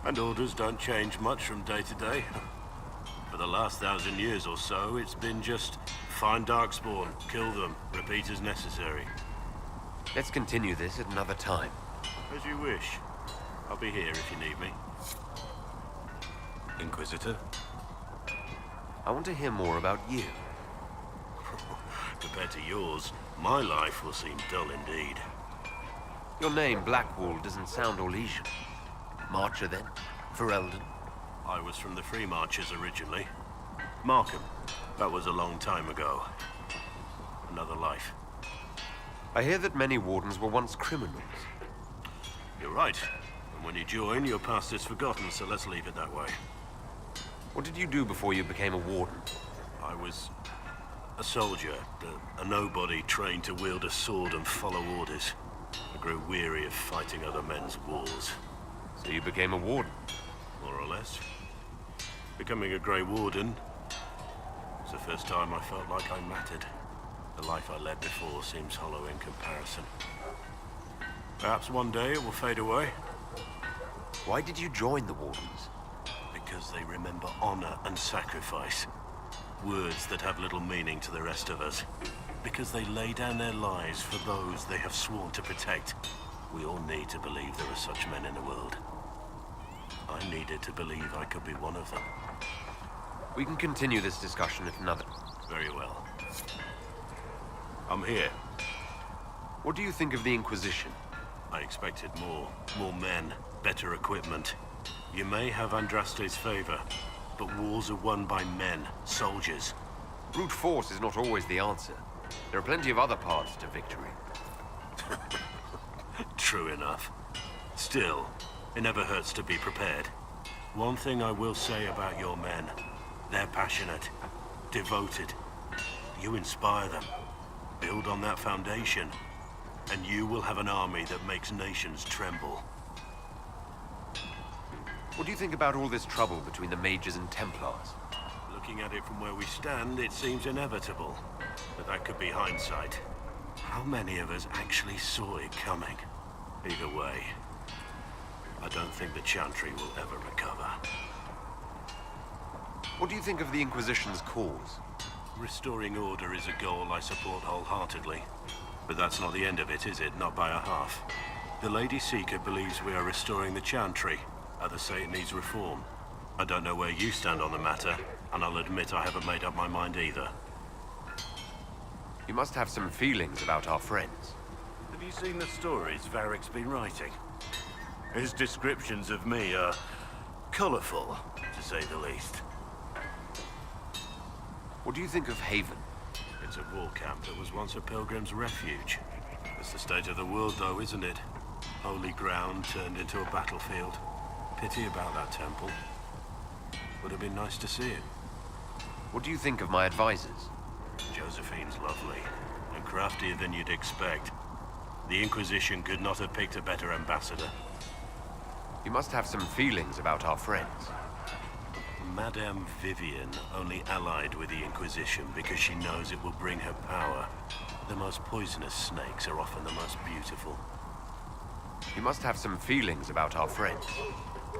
And orders don't change much from day to day. For the last 1,000 years or so, it's been just find Darkspawn, kill them, repeat as necessary. Let's continue this at another time. As you wish. I'll be here if you need me. Inquisitor? I want to hear more about you. Compared to yours, my life will seem dull indeed. Your name, Blackwall, doesn't sound Orlesian. Marcher, then? Ferelden? I was from the Free Marchers originally. Markham. That was a long time ago. Another life. I hear that many wardens were once criminals. You're right. And when you join, your past is forgotten, so let's leave it that way. What did you do before you became a warden? I was a soldier, a nobody trained to wield a sword and follow orders. I grew weary of fighting other men's wars. So you became a warden? More or less. Becoming a Grey Warden was the first time I felt like I mattered. The life I led before seems hollow in comparison. Perhaps one day it will fade away. Why did you join the Wardens? Because they remember honor and sacrifice. Words that have little meaning to the rest of us. Because they lay down their lives for those they have sworn to protect. We all need to believe there are such men in the world. I needed to believe I could be one of them. We can continue this discussion at another. Very well. I'm here. What do you think of the Inquisition? I expected more. More men, better equipment. You may have Andraste's favor, but wars are won by men, soldiers. Brute force is not always the answer. There are plenty of other paths to victory. True enough. Still, it never hurts to be prepared. One thing I will say about your men. They're passionate, devoted. You inspire them. Build on that foundation, and you will have an army that makes nations tremble. What do you think about all this trouble between the Mages and Templars? Looking at it from where we stand, it seems inevitable. But that could be hindsight. How many of us actually saw it coming? Either way, I don't think the Chantry will ever recover. What do you think of the Inquisition's cause? Restoring order is a goal I support wholeheartedly. But that's not the end of it, is it? Not by a half. The Lady Seeker believes we are restoring the Chantry. Others say it needs reform. I don't know where you stand on the matter, and I'll admit I haven't made up my mind either. You must have some feelings about our friends. Have you seen the stories Varric's been writing? His descriptions of me are colorful, to say the least. What do you think of Haven? It's a war camp that was once a pilgrim's refuge. It's the state of the world, though, isn't it? Holy ground turned into a battlefield. Pity about that temple. Would have been nice to see it. What do you think of my advisors? Josephine's lovely, and craftier than you'd expect. The Inquisition could not have picked a better ambassador. You must have some feelings about our friends. Madame Vivian only allied with the Inquisition because she knows it will bring her power. The most poisonous snakes are often the most beautiful. You must have some feelings about our friends.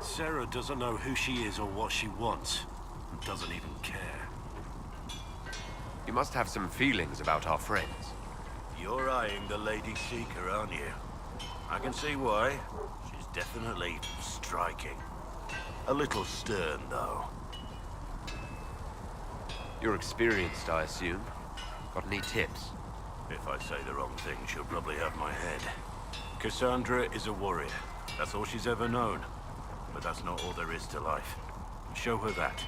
Sarah doesn't know who she is or what she wants, and doesn't even care. You must have some feelings about our friends. You're eyeing the Lady Seeker, aren't you? I can see why. She's definitely striking. A little stern, though. You're experienced, I assume. Got any tips? If I say the wrong thing, she'll probably have my head. Cassandra is a warrior. That's all she's ever known. But that's not all there is to life. Show her that.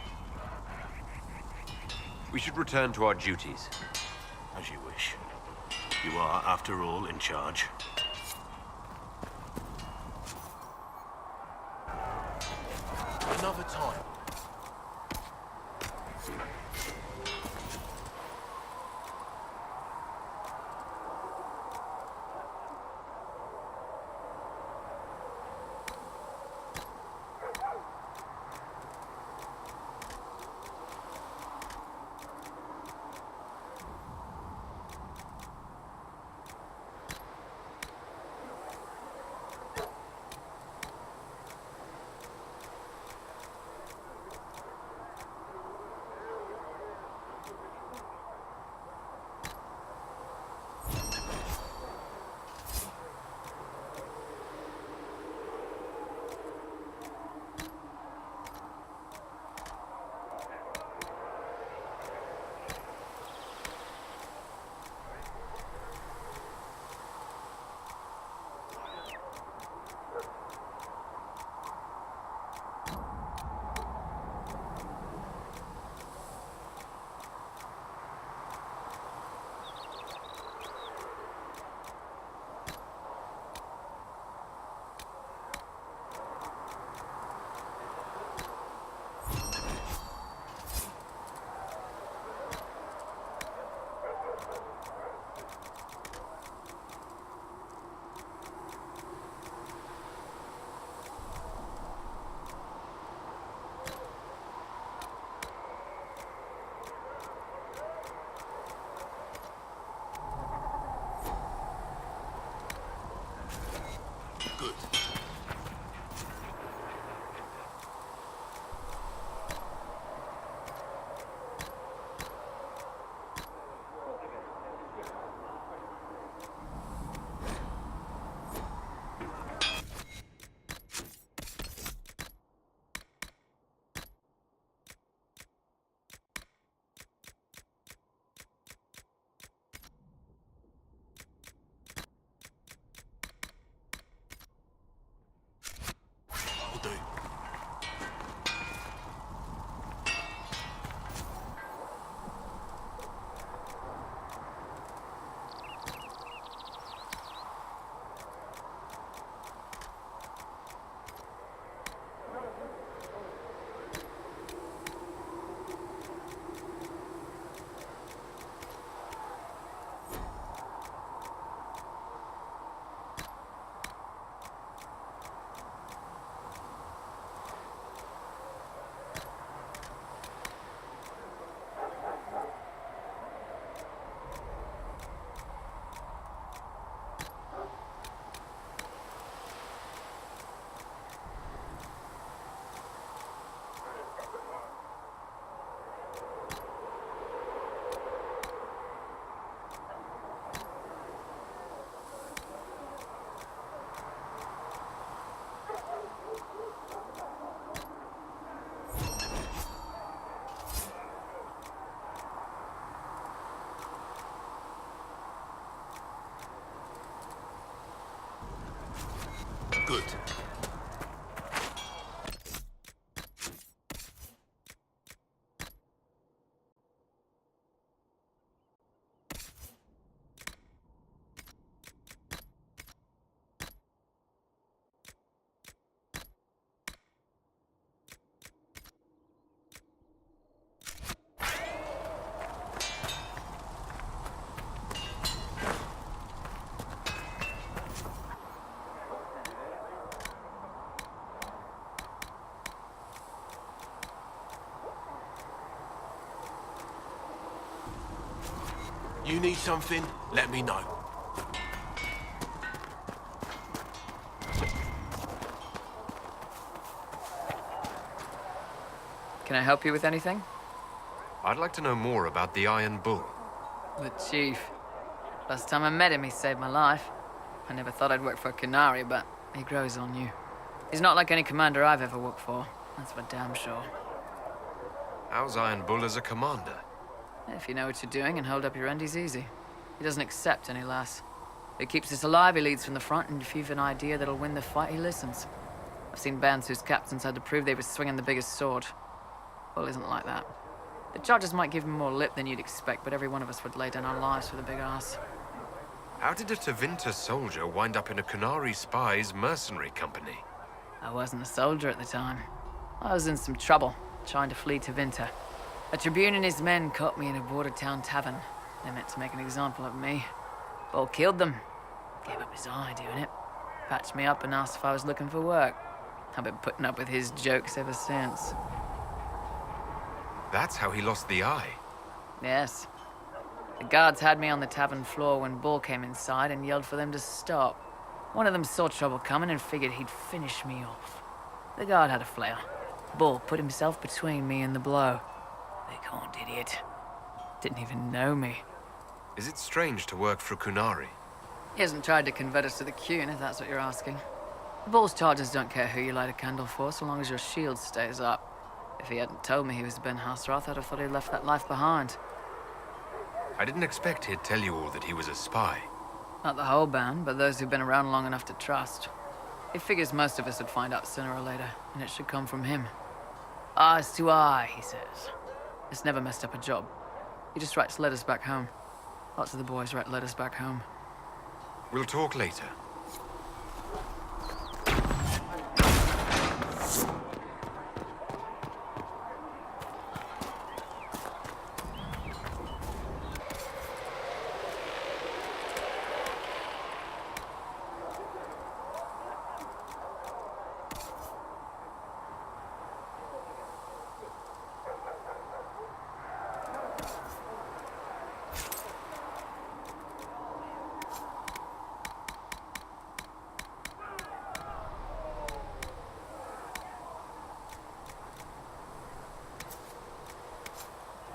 We should return to our duties. As you wish. You are, after all, in charge. Another time. Good. Will do. Good. You need something? Let me know. Can I help you with anything? I'd like to know more about the Iron Bull. The Chief. Last time I met him, he saved my life. I never thought I'd work for a Canary, but he grows on you. He's not like any commander I've ever worked for. That's for damn sure. How's Iron Bull as a commander? If you know what you're doing and hold up your end, he's easy. He doesn't accept any less. He keeps us alive, he leads from the front, and if you've an idea that'll win the fight, he listens. I've seen bands whose captains had to prove they were swinging the biggest sword. Bull isn't like that. The charges might give him more lip than you'd expect, but every one of us would lay down our lives for the big ass. How did a Tevinter soldier wind up in a Canary spy's mercenary company? I wasn't a soldier at the time. I was in some trouble, trying to flee to Vinter. A Tribune and his men caught me in a border town tavern. They meant to make an example of me. Bull killed them. Gave up his eye doing it. Patched me up and asked if I was looking for work. I've been putting up with his jokes ever since. That's how he lost the eye. Yes. The guards had me on the tavern floor when Bull came inside and yelled for them to stop. One of them saw trouble coming and figured he'd finish me off. The guard had a flare. Bull put himself between me and the blow. The corned idiot. Didn't even know me. Is it strange to work for Kunari? He hasn't tried to convert us to the Qun, if that's what you're asking. Bull's charges don't care who you light a candle for, so long as your shield stays up. If he hadn't told me he was Ben Hasrath, I'd have thought he'd left that life behind. I didn't expect he'd tell you all that he was a spy. Not the whole band, but those who've been around long enough to trust. He figures most of us would find out sooner or later, and it should come from him. Eyes to eye, he says. It's never messed up a job. He just writes letters back home. Lots of the boys write letters back home. We'll talk later.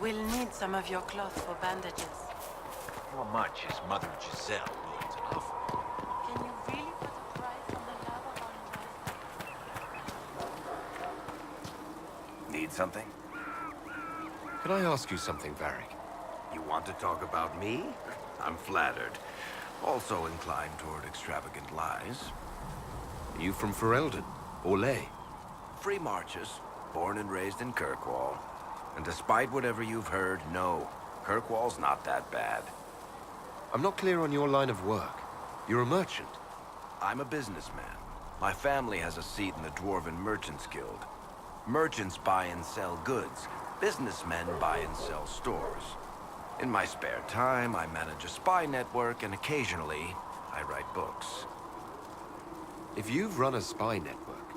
We'll need some of your cloth for bandages. How much is Mother Giselle willing to offer? Can you really put a price on the love of our Need something? Can I ask you something, Varric? You want to talk about me? I'm flattered. Also inclined toward extravagant lies. Are you from Ferelden? Or Ley? Free marches, born and raised in Kirkwall. And despite whatever you've heard, no, Kirkwall's not that bad. I'm not clear on your line of work. You're a merchant. I'm a businessman. My family has a seat in the Dwarven Merchants Guild. Merchants buy and sell goods. Businessmen buy and sell stores. In my spare time, I manage a spy network, and occasionally, I write books. If you've run a spy network,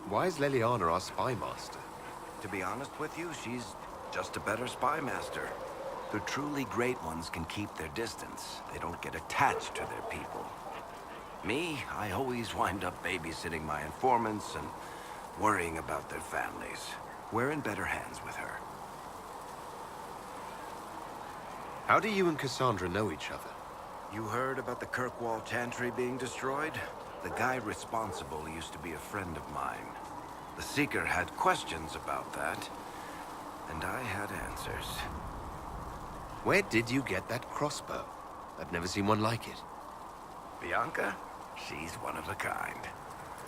why is Leliana our spy master? To be honest with you, she's just a better spy master. The truly great ones can keep their distance. They don't get attached to their people. Me, I always wind up babysitting my informants and worrying about their families. We're in better hands with her. How do you and Cassandra know each other? You heard about the Kirkwall Chantry being destroyed? The guy responsible used to be a friend of mine. The Seeker had questions about that, and I had answers. Where did you get that crossbow? I've never seen one like it. Bianca? She's one of a kind.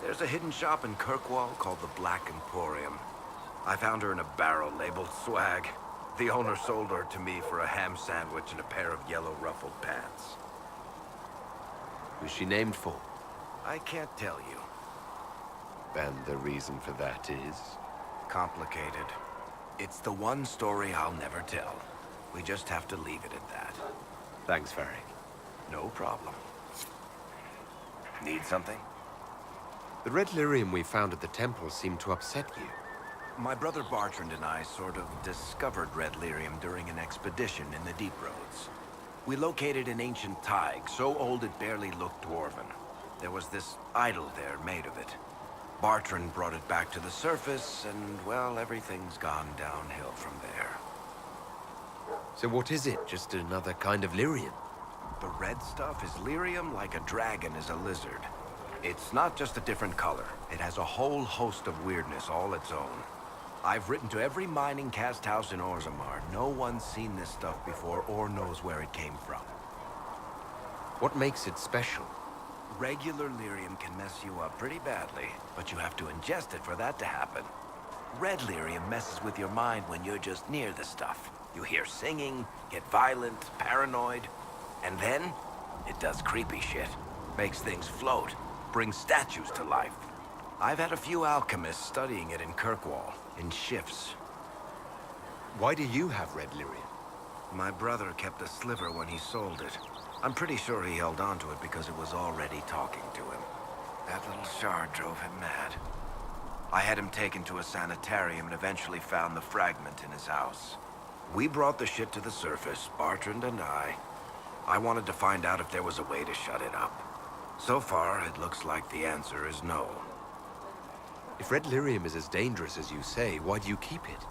There's a hidden shop in Kirkwall called the Black Emporium. I found her in a barrel labeled swag. The owner sold her to me for a ham sandwich and a pair of yellow ruffled pants. Who's she named for? I can't tell you. And the reason for that is? Complicated. It's the one story I'll never tell. We just have to leave it at that. Thanks, Varric. No problem. Need something? The red lyrium we found at the temple seemed to upset you. My brother Bartrand and I sort of discovered red lyrium during an expedition in the Deep Roads. We located an ancient thaig, so old it barely looked dwarven. There was this idol there made of it. Bartrand brought it back to the surface, and, well, everything's gone downhill from there. So what is it? Just another kind of lyrium? The red stuff is lyrium like a dragon is a lizard. It's not just a different color. It has a whole host of weirdness all its own. I've written to every mining cast house in Orzammar. No one's seen this stuff before or knows where it came from. What makes it special? Regular lyrium can mess you up pretty badly, but you have to ingest it for that to happen. Red lyrium messes with your mind when you're just near the stuff. You hear singing, get violent, paranoid, and then it does creepy shit. Makes things float, brings statues to life. I've had a few alchemists studying it in Kirkwall, in shifts. Why do you have red lyrium? My brother kept a sliver when he sold it. I'm pretty sure he held on to it because it was already talking to him. That little shard drove him mad. I had him taken to a sanitarium and eventually found the fragment in his house. We brought the shit to the surface, Bartrand and I. I wanted to find out if there was a way to shut it up. So far, it looks like the answer is no. If red lyrium is as dangerous as you say, why do you keep it?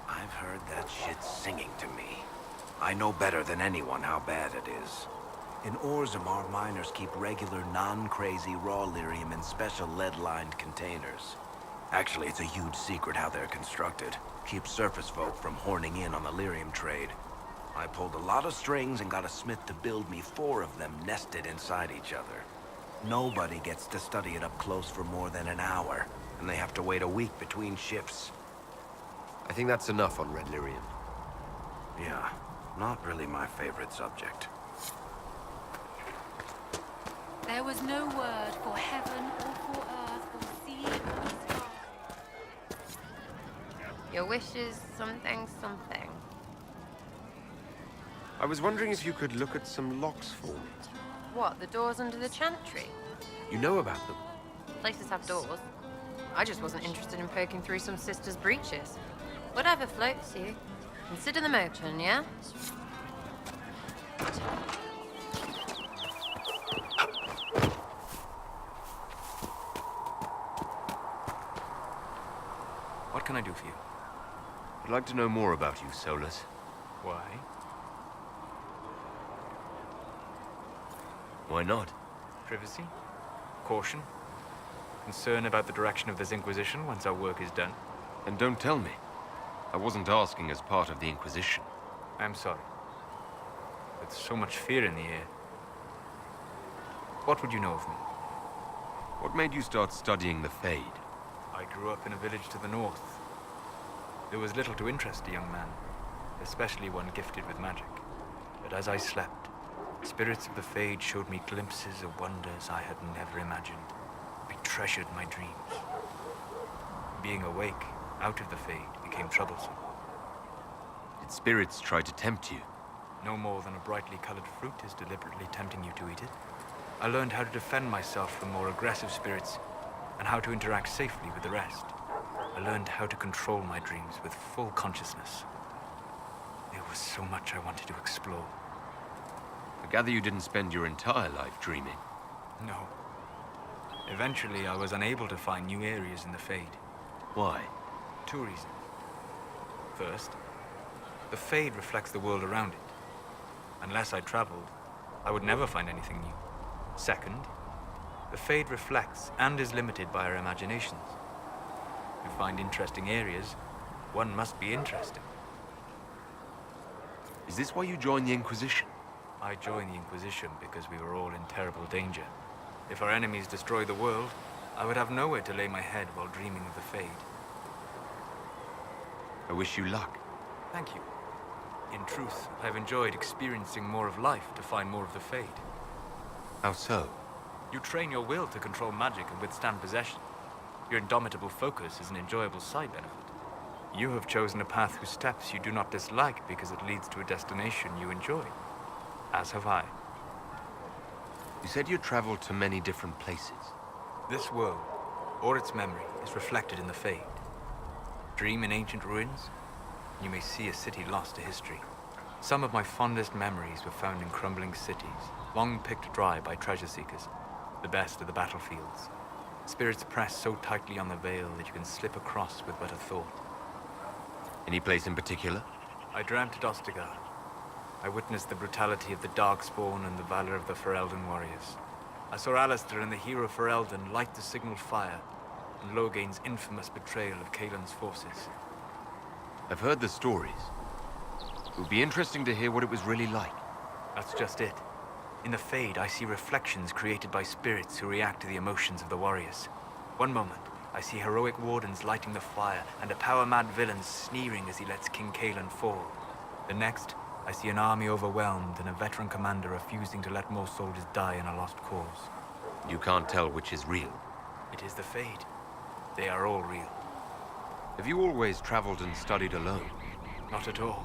I've heard that shit singing to me. I know better than anyone how bad it is. In Orzammar, miners keep regular, non-crazy raw lyrium in special lead-lined containers. Actually, it's a huge secret how they're constructed. Keeps surface folk from horning in on the lyrium trade. I pulled a lot of strings and got a smith to build me 4 of them nested inside each other. Nobody gets to study it up close for more than an hour, and they have to wait a week between shifts. I think that's enough on red lyrium. Yeah, not really my favorite subject. There was no word for heaven or for earth or sea or sky. Your wish is something, something. I was wondering if you could look at some locks for me. What, the doors under the chantry? You know about them? Places have doors. I just wasn't interested in poking through some sister's breeches. Whatever floats you. Consider them open, yeah? What can I do for you? I'd like to know more about you, Solus. Why? Why not? Privacy? Caution? Concern about the direction of this Inquisition once our work is done? And don't tell me. I wasn't asking as part of the Inquisition. I'm sorry. With so much fear in the air. What would you know of me? What made you start studying the Fade? I grew up in a village to the north. There was little to interest a young man, especially one gifted with magic. But as I slept, spirits of the Fade showed me glimpses of wonders I had never imagined. I treasured my dreams. Being awake, out of the Fade, became troublesome. Did spirits try to tempt you? No more than a brightly colored fruit is deliberately tempting you to eat it. I learned how to defend myself from more aggressive spirits, and how to interact safely with the rest. I learned how to control my dreams with full consciousness. There was so much I wanted to explore. I gather you didn't spend your entire life dreaming. No. Eventually, I was unable to find new areas in the Fade. Why? 2 reasons. First, the Fade reflects the world around it. Unless I traveled, I would never find anything new. Second, the Fade reflects and is limited by our imaginations. To find interesting areas, one must be interesting. Is this why you joined the Inquisition? I joined the Inquisition because we were all in terrible danger. If our enemies destroyed the world, I would have nowhere to lay my head while dreaming of the Fade. I wish you luck. Thank you. In truth, I've enjoyed experiencing more of life to find more of the Fade. How so? You train your will to control magic and withstand possession. Your indomitable focus is an enjoyable side benefit. You have chosen a path whose steps you do not dislike because it leads to a destination you enjoy. As have I. You said you traveled to many different places. This world, or its memory, is reflected in the Fade. Dream in ancient ruins, you may see a city lost to history. Some of my fondest memories were found in crumbling cities, long picked dry by treasure seekers, the best of the battlefields. Spirits press so tightly on the veil that you can slip across with but a thought. Any place in particular? I dreamt at Ostagar. I witnessed the brutality of the Darkspawn and the valor of the Ferelden warriors. I saw Alistair and the hero Ferelden light the signal fire, and Logain's infamous betrayal of Kaelin's forces. I've heard the stories. It would be interesting to hear what it was really like. That's just it. In the Fade, I see reflections created by spirits who react to the emotions of the warriors. One moment, I see heroic wardens lighting the fire, and a power-mad villain sneering as he lets King Kaelin fall. The next, I see an army overwhelmed and a veteran commander refusing to let more soldiers die in a lost cause. You can't tell which is real. It is the Fade. They are all real. Have you always traveled and studied alone? Not at all.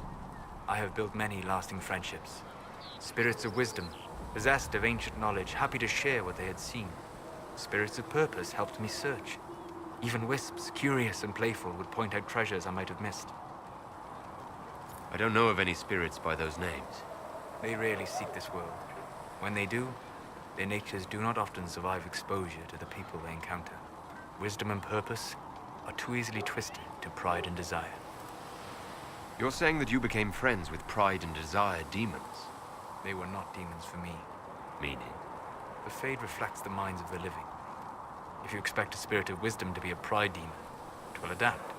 I have built many lasting friendships. Spirits of wisdom, possessed of ancient knowledge, happy to share what they had seen. Spirits of purpose helped me search. Even wisps, curious and playful, would point out treasures I might have missed. I don't know of any spirits by those names. They rarely seek this world. When they do, their natures do not often survive exposure to the people they encounter. Wisdom and purpose are too easily twisted to pride and desire. You're saying that you became friends with pride and desire demons? They were not demons for me. Meaning? The Fade reflects the minds of the living. If you expect a spirit of wisdom to be a pride demon, it will adapt.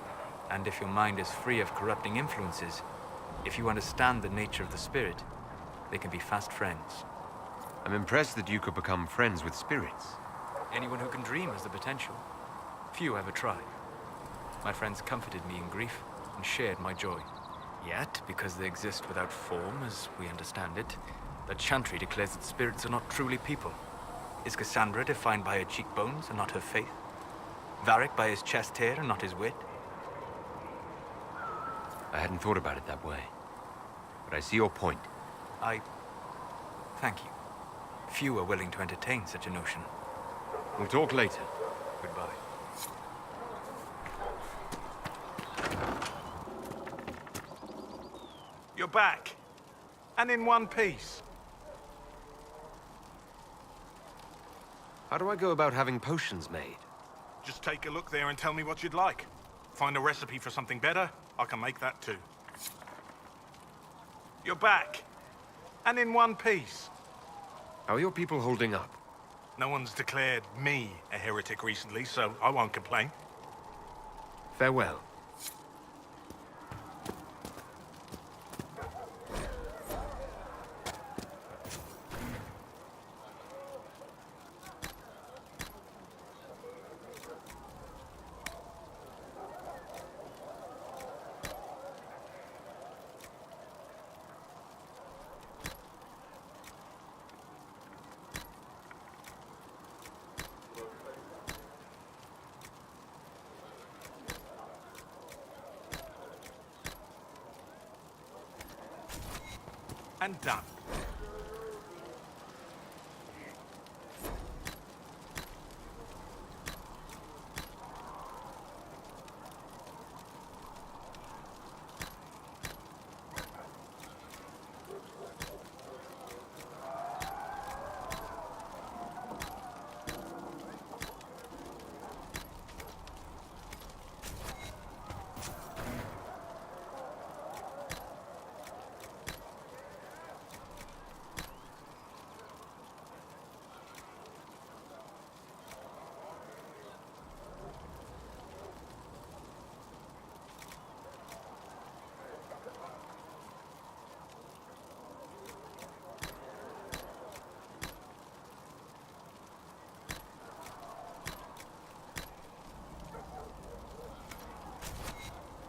And if your mind is free of corrupting influences, if you understand the nature of the spirit, they can be fast friends. I'm impressed that you could become friends with spirits. Anyone who can dream has the potential. Few ever try. My friends comforted me in grief and shared my joy. Yet, because they exist without form, as we understand it, the Chantry declares that spirits are not truly people. Is Cassandra defined by her cheekbones and not her faith? Varric by his chest hair and not his wit? I hadn't thought about it that way. But I see your point. Thank you. Few are willing to entertain such a notion. We'll talk later. Goodbye. You're back. And in one piece. How do I go about having potions made? Just take a look there and tell me what you'd like. Find a recipe for something better, I can make that too. You're back. And in one piece. How are your people holding up? No one's declared me a heretic recently, so I won't complain. Farewell. And done.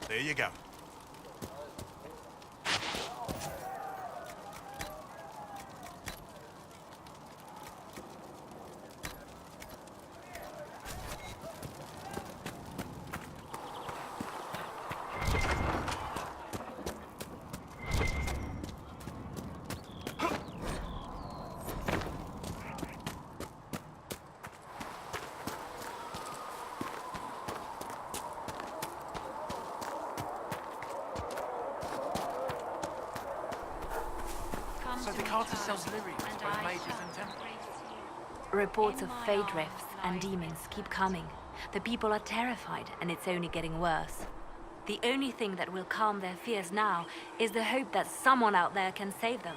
There you go. So the Carter sells lyriums, both mages and temples. Reports of fade rifts and demons keep coming. The people are terrified, and it's only getting worse. The only thing that will calm their fears now is the hope that someone out there can save them.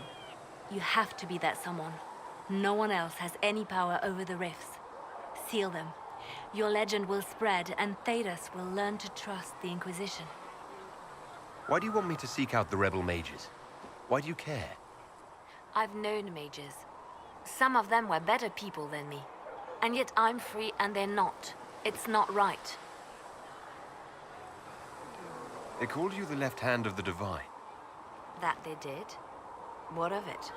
You have to be that someone. No one else has any power over the rifts. Seal them. Your legend will spread, and Thedas will learn to trust the Inquisition. Why do you want me to seek out the rebel mages? Why do you care? I've known mages. Some of them were better people than me. And yet I'm free and they're not. It's not right. They called you the left hand of the Divine. That they did? What of it?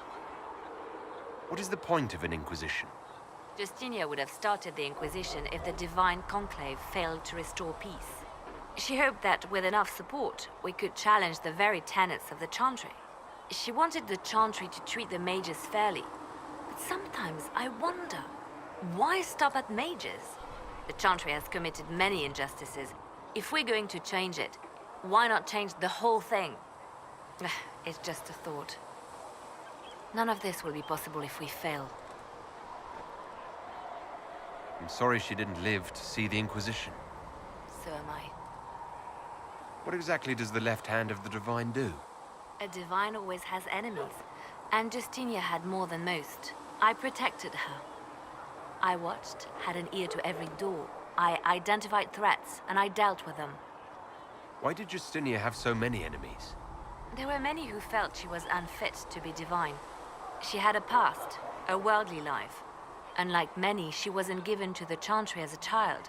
What is the point of an Inquisition? Justinia would have started the Inquisition if the Divine Conclave failed to restore peace. She hoped that with enough support, we could challenge the very tenets of the Chantry. She wanted the Chantry to treat the mages fairly. But sometimes I wonder, why stop at mages? The Chantry has committed many injustices. If we're going to change it, why not change the whole thing? It's just a thought. None of this will be possible if we fail. I'm sorry she didn't live to see the Inquisition. So am I. What exactly does the left hand of the Divine do? A Divine always has enemies, and Justinia had more than most. I protected her. I watched, had an ear to every door. I identified threats, and I dealt with them. Why did Justinia have so many enemies? There were many who felt she was unfit to be divine. She had a past, a worldly life. Unlike many, she wasn't given to the Chantry as a child.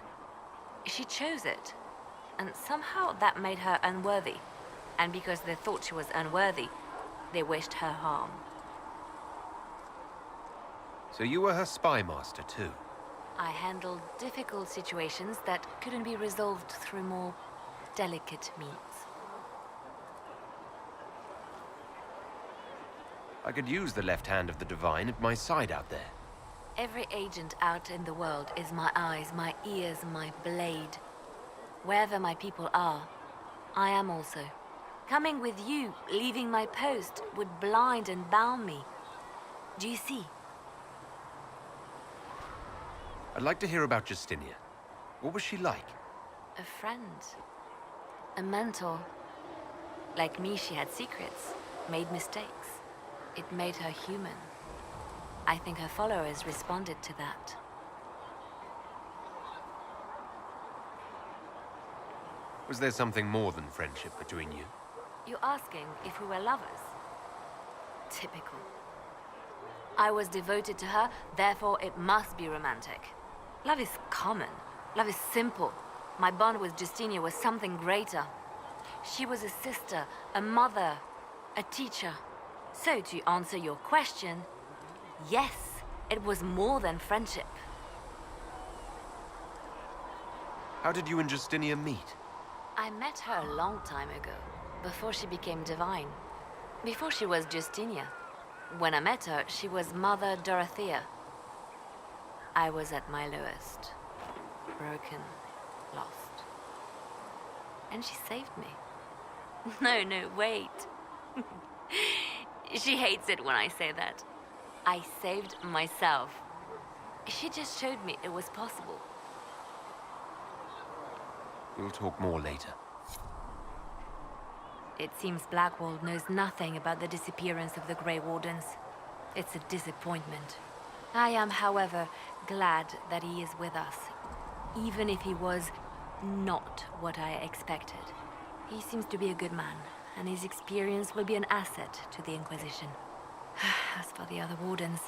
She chose it, and somehow that made her unworthy. And because they thought she was unworthy, they wished her harm. So you were her spy master too? I handled difficult situations that couldn't be resolved through more delicate means. I could use the left hand of the Divine at my side out there. Every agent out in the world is my eyes, my ears, my blade. Wherever my people are, I am also. Coming with you, leaving my post, would blind and bound me. Do you see? I'd like to hear about Justinia. What was she like? A friend. A mentor. Like me, she had secrets. made mistakes. It made her human. I think her followers responded to that. Was there something more than friendship between you? You're asking if we were lovers? Typical. I was devoted to her, therefore it must be romantic. Love is common. Love is simple. My bond with Justinia was something greater. She was a sister, a mother, a teacher. So to answer your question, yes, it was more than friendship. How did you and Justinia meet? I met her a long time ago, before she became divine. Before she was Justinia. When I met her, she was Mother Dorothea. I was at my lowest. Broken, lost. And she saved me. No, wait. She hates it when I say that. I saved myself. She just showed me it was possible. We'll talk more later. It seems Blackwall knows nothing about the disappearance of the Grey Wardens. It's a disappointment. I am, however, glad that he is with us, even if he was not what I expected. He seems to be a good man, and his experience will be an asset to the Inquisition. As for the other Wardens,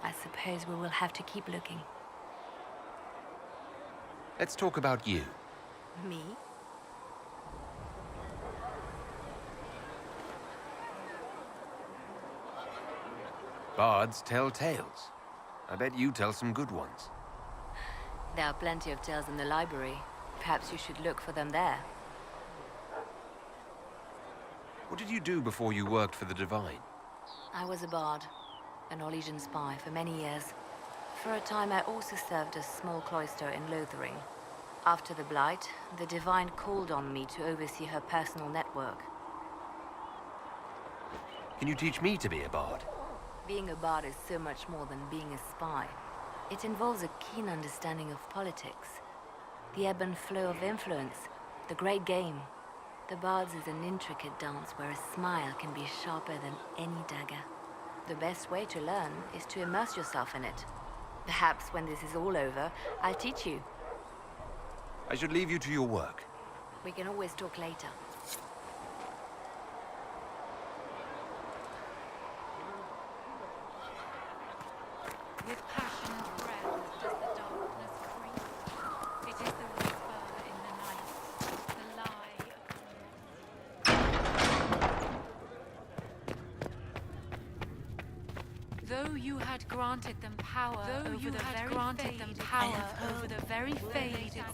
I suppose we will have to keep looking. Let's talk about you. Me? Bards tell tales. I bet you tell some good ones. There are plenty of tales in the library. Perhaps you should look for them there. What did you do before you worked for the Divine? I was a bard, an Orlesian spy for many years. For a time I also served a small cloister in Lothering. After the Blight, the Divine called on me to oversee her personal network. Can you teach me to be a bard? Being a bard is so much more than being a spy. It involves a keen understanding of politics, the ebb and flow of influence, the great game. The Bard's is an intricate dance where a smile can be sharper than any dagger. The best way to learn is to immerse yourself in it. Perhaps when this is all over, I'll teach you. I should leave you to your work. We can always talk later. With passion and breath does the darkness creep. It is the whisper in the night, the lie upon though you had granted them power over the very fade itself.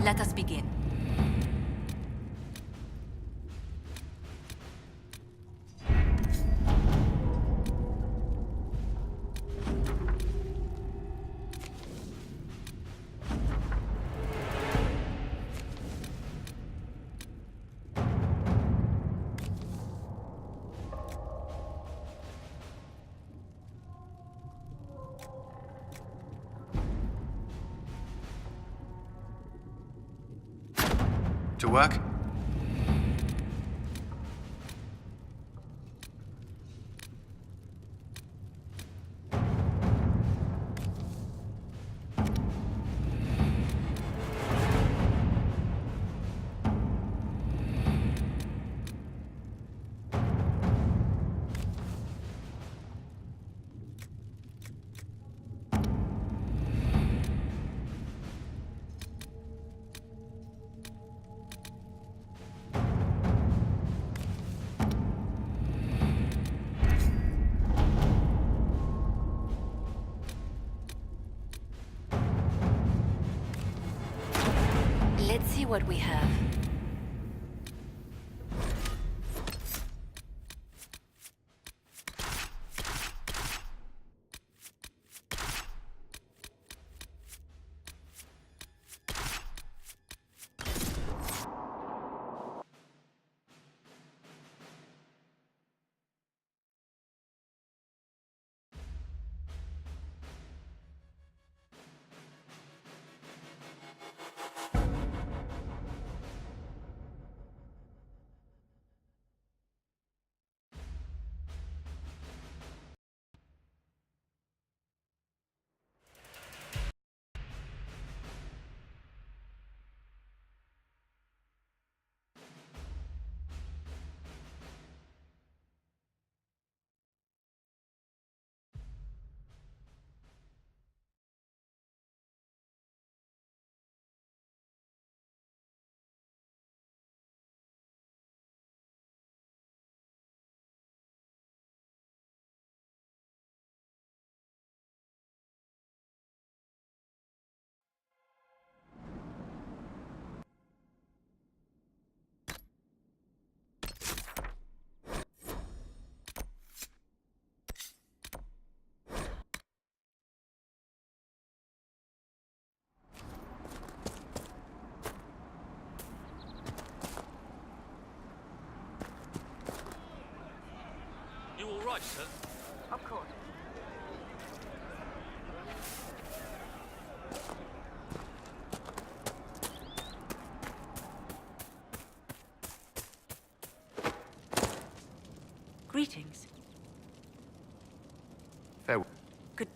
Let us begin. To work? Let's see what we have. You all right, sir? Of course. Greetings. Farewell. Good.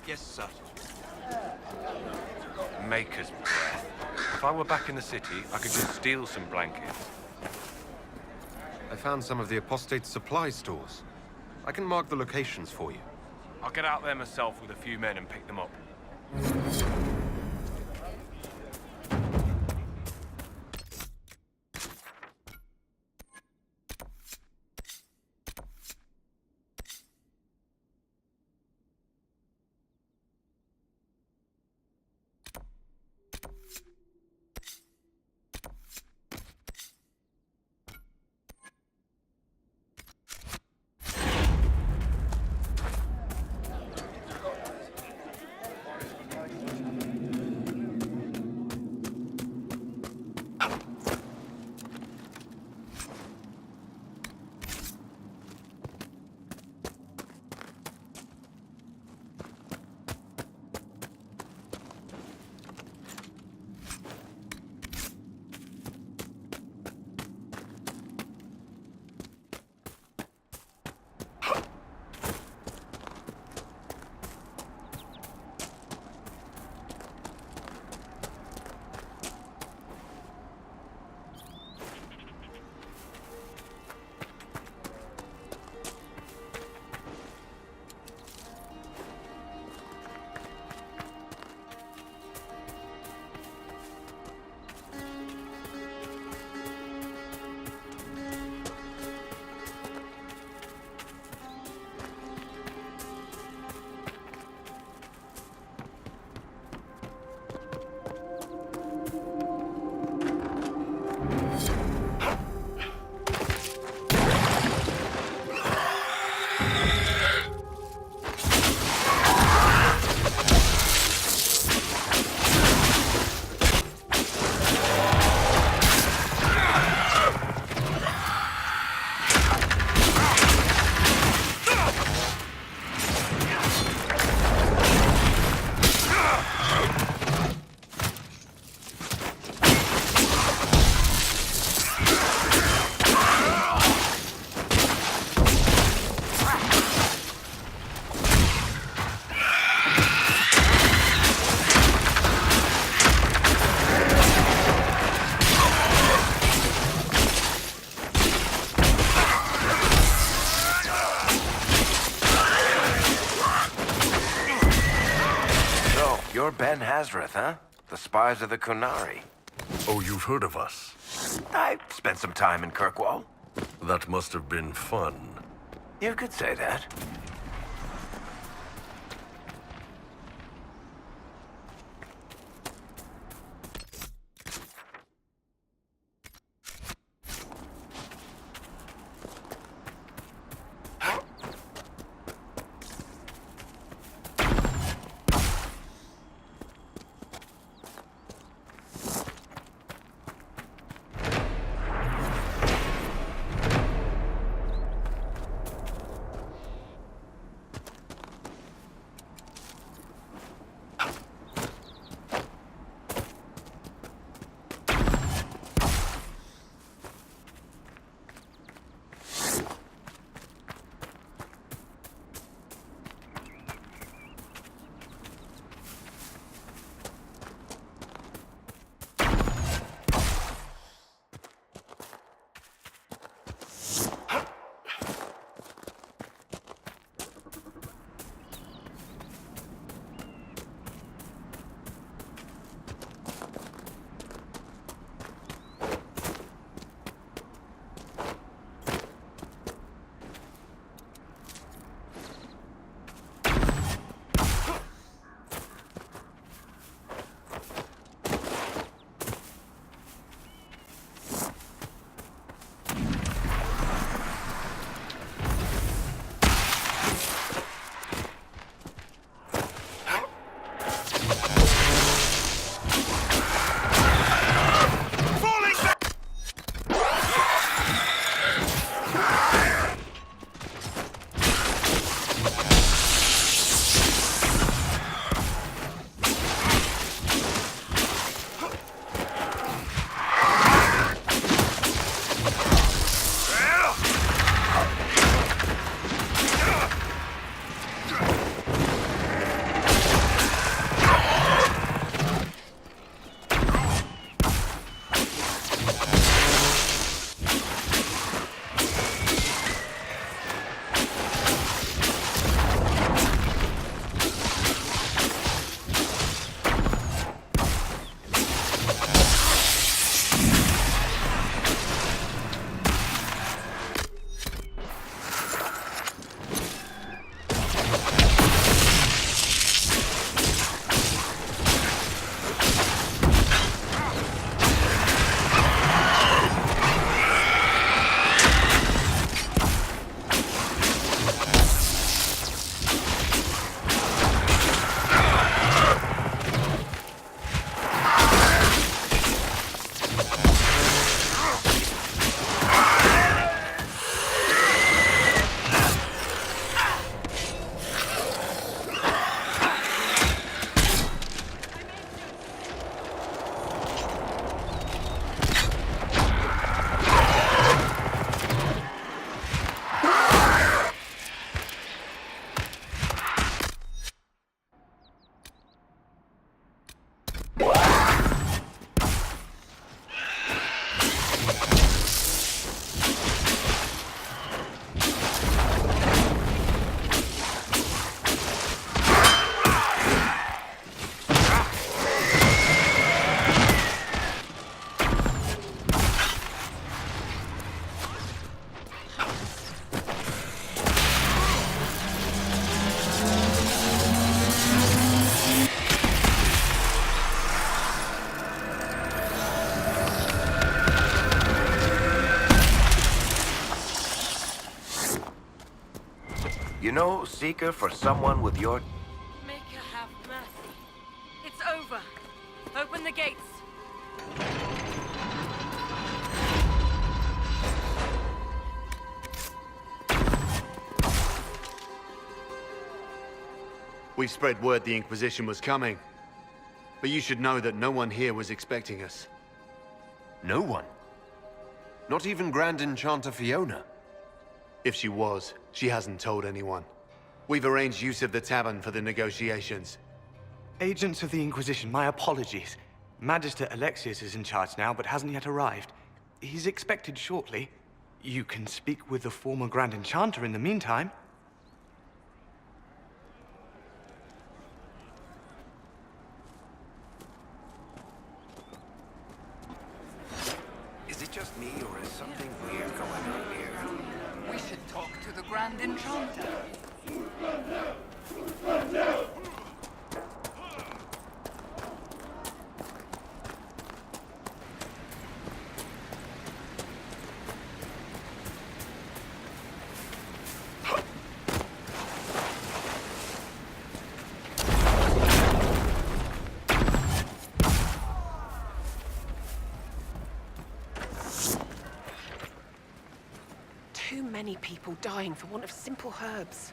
Yes, sir. Maker's breath. If I were back in the city, I could just steal some blankets. I found some of the apostate supply stores. I can mark the locations for you. I'll get out there myself with a few men and pick them up. You're Ben Hazrith, huh? The spies of the Kunari. Oh, you've heard of us? I've spent some time in Kirkwall. That must have been fun. You could say that. You know, Seeker, for someone with your... Make her have mercy. It's over. Open the gates. We've spread word the Inquisition was coming. But you should know that no one here was expecting us. No one? Not even Grand Enchanter Fiona? If she was, she hasn't told anyone. We've arranged use of the tavern for the negotiations. Agents of the Inquisition, my apologies. Magister Alexius is in charge now, but hasn't yet arrived. He's expected shortly. You can speak with the former Grand Enchanter in the meantime. just me, or is something weird going on here? We should talk to the Grand Enchanter. Too many people dying for want of simple herbs.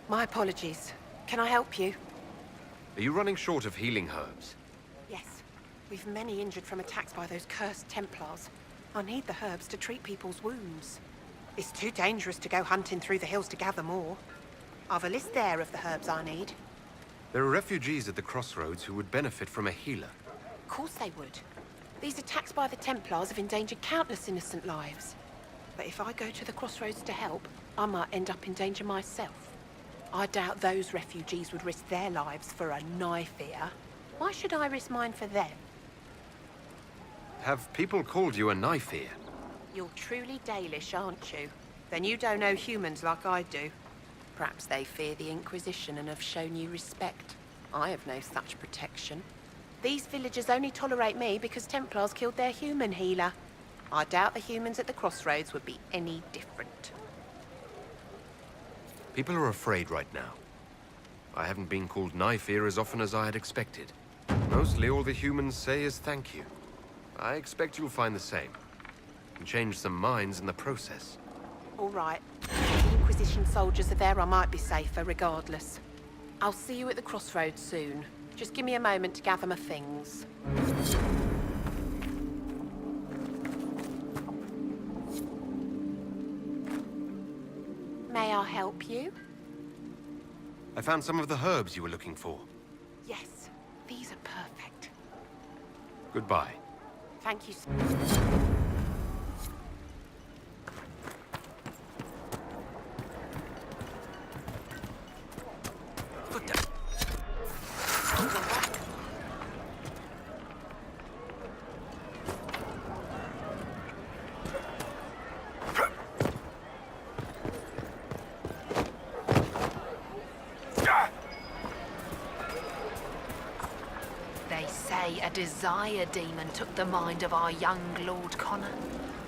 My apologies. Can I help you? Are you running short of healing herbs? Yes. We've many injured from attacks by those cursed Templars. I need the herbs to treat people's wounds. It's too dangerous to go hunting through the hills to gather more. I've a list there of the herbs I need. There are refugees at the crossroads who would benefit from a healer. Of course they would. These attacks by the Templars have endangered countless innocent lives. But if I go to the crossroads to help, I might end up in danger myself. I doubt those refugees would risk their lives for a knife here. Why should I risk mine for them? Have people called you a knife ear? You're truly Dalish, aren't you? Then you don't know humans like I do. Perhaps they fear the Inquisition and have shown you respect. I have no such protection. These villagers only tolerate me because Templars killed their human healer. I doubt the humans at the crossroads would be any different. People are afraid right now. I haven't been called knife ear as often as I had expected. Mostly all the humans say is thank you. I expect you'll find the same. And change some minds in the process. All right. If the Inquisition soldiers are there, I might be safer regardless. I'll see you at the crossroads soon. Just give me a moment to gather my things. May I help you? I found some of the herbs you were looking for. Yes, these are perfect. Goodbye. Thank you, sir. A desire demon took the mind of our young Lord Connor.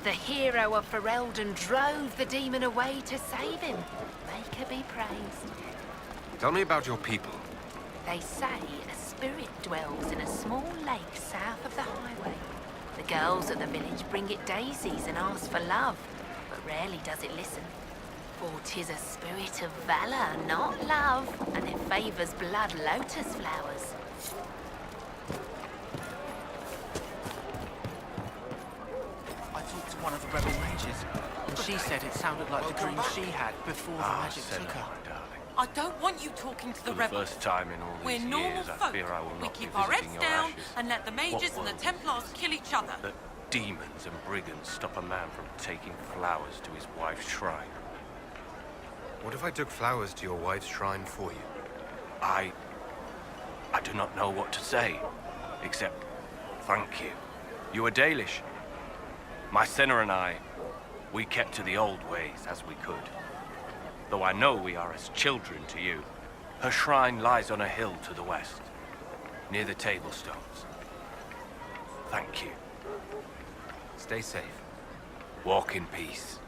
The hero of Ferelden drove the demon away to save him. Make her be praised. Tell me about your people. They say a spirit dwells in a small lake south of the highway. The girls at the village bring it daisies and ask for love, but rarely does it listen. For 'tis a spirit of valor, not love, and it favors blood lotus flowers. One of the rebel mages, and she said it sounded like the dream she had before the magic took her. I don't want you talking to the rebels. First time in all We're these normal years, folk. I fear I will We not keep be our heads visiting your down ashes. and let the mages and the Templars kill each other. That demons and brigands stop a man from taking flowers to his wife's shrine. What if I took flowers to your wife's shrine for you? I do not know what to say, except thank you. You are Dalish. My sinner and I, we kept to the old ways as we could. Though I know we are as children to you. Her shrine lies on a hill to the west, near the tablstones. Thank you. Stay safe. Walk in peace.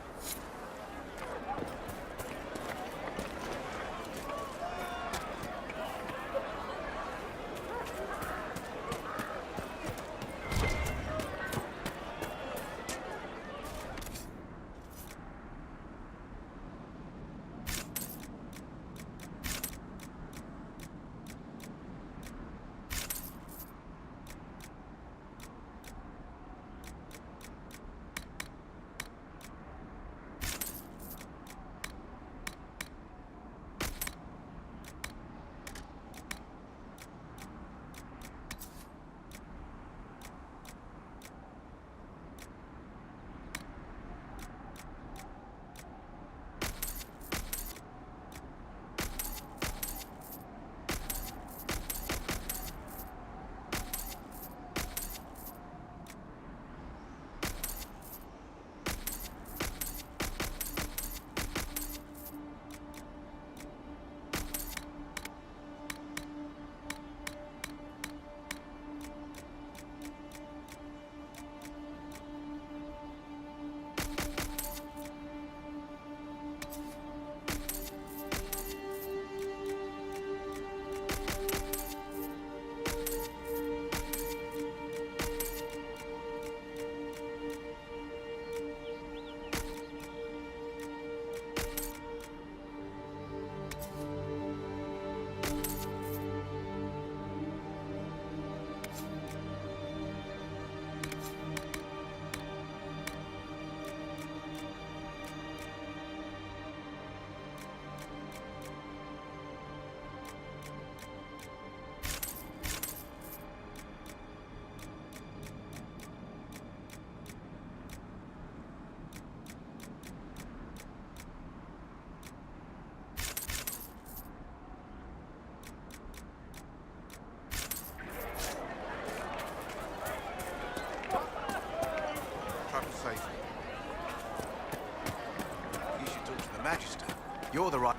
You're the right...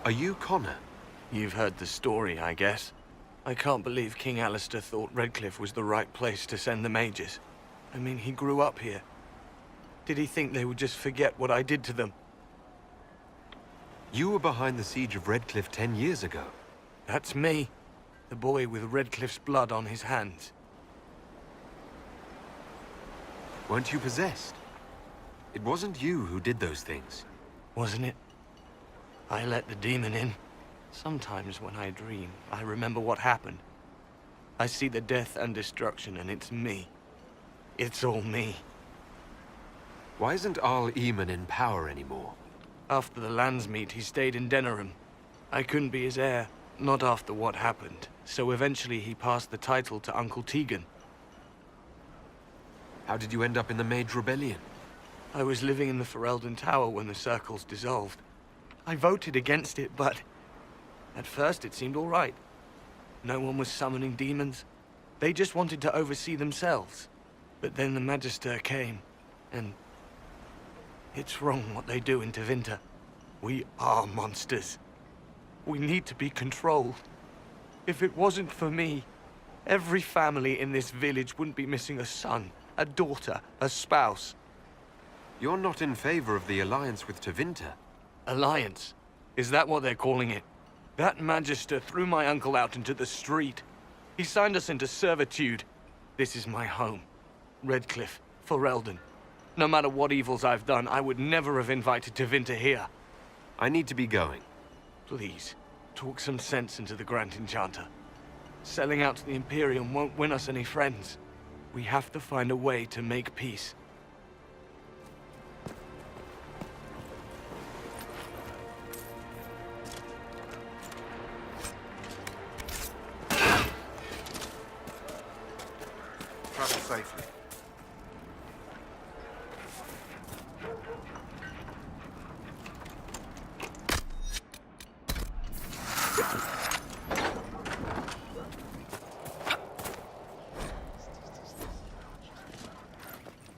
Are you Connor? You've heard the story, I guess. I can't believe King Alistair thought Redcliffe was the right place to send the mages. I mean, he grew up here. Did he think they would just forget what I did to them? You were behind the siege of Redcliffe 10 years ago. That's me. The boy with Redcliffe's blood on his hands. Weren't you possessed? It wasn't you who did those things. Wasn't it? I let the demon in. Sometimes when I dream, I remember what happened. I see the death and destruction, and it's me. It's all me. Why isn't Arl Eamon in power anymore? After the lands meet, he stayed in Denerim. I couldn't be his heir, not after what happened. So eventually he passed the title to Uncle Tegan. How did you end up in the Mage Rebellion? I was living in the Ferelden Tower when the circles dissolved. I voted against it, but... at first it seemed all right. No one was summoning demons. They just wanted to oversee themselves. But then the Magister came, and... it's wrong what they do in Tevinter. We are monsters. We need to be controlled. If it wasn't for me, every family in this village wouldn't be missing a son, a daughter, a spouse. You're not in favor of the alliance with Tevinter. Alliance? Is that what they're calling it? That Magister threw my uncle out into the street. He signed us into servitude. This is my home. Redcliffe, Ferelden. No matter what evils I've done, I would never have invited Tevinter here. I need to be going. Please, talk some sense into the Grand Enchanter. Selling out to the Imperium won't win us any friends. We have to find a way to make peace. Travel safely.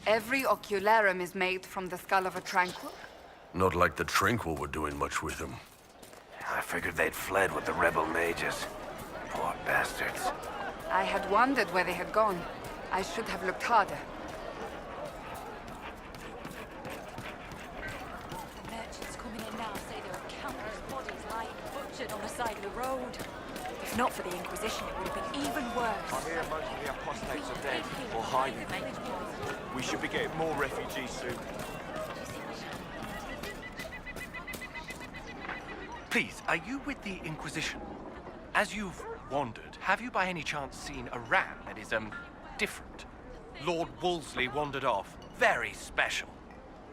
Every ocularum is made from the skull of a tranquil. Not like the Tranquil were doing much with him. I figured they'd fled with the rebel mages. Poor bastards. I had wondered where they had gone. I should have looked harder. Merchants coming in now say there are countless bodies lying butchered on the side of the road. If not for the Inquisition, it would have been even worse. I hear most of the apostates are dead or hiding. We should be getting more refugees soon. Please, are you with the Inquisition? As you've wandered, have you by any chance seen a ram that is, different? Lord Wolseley wandered off. Very special.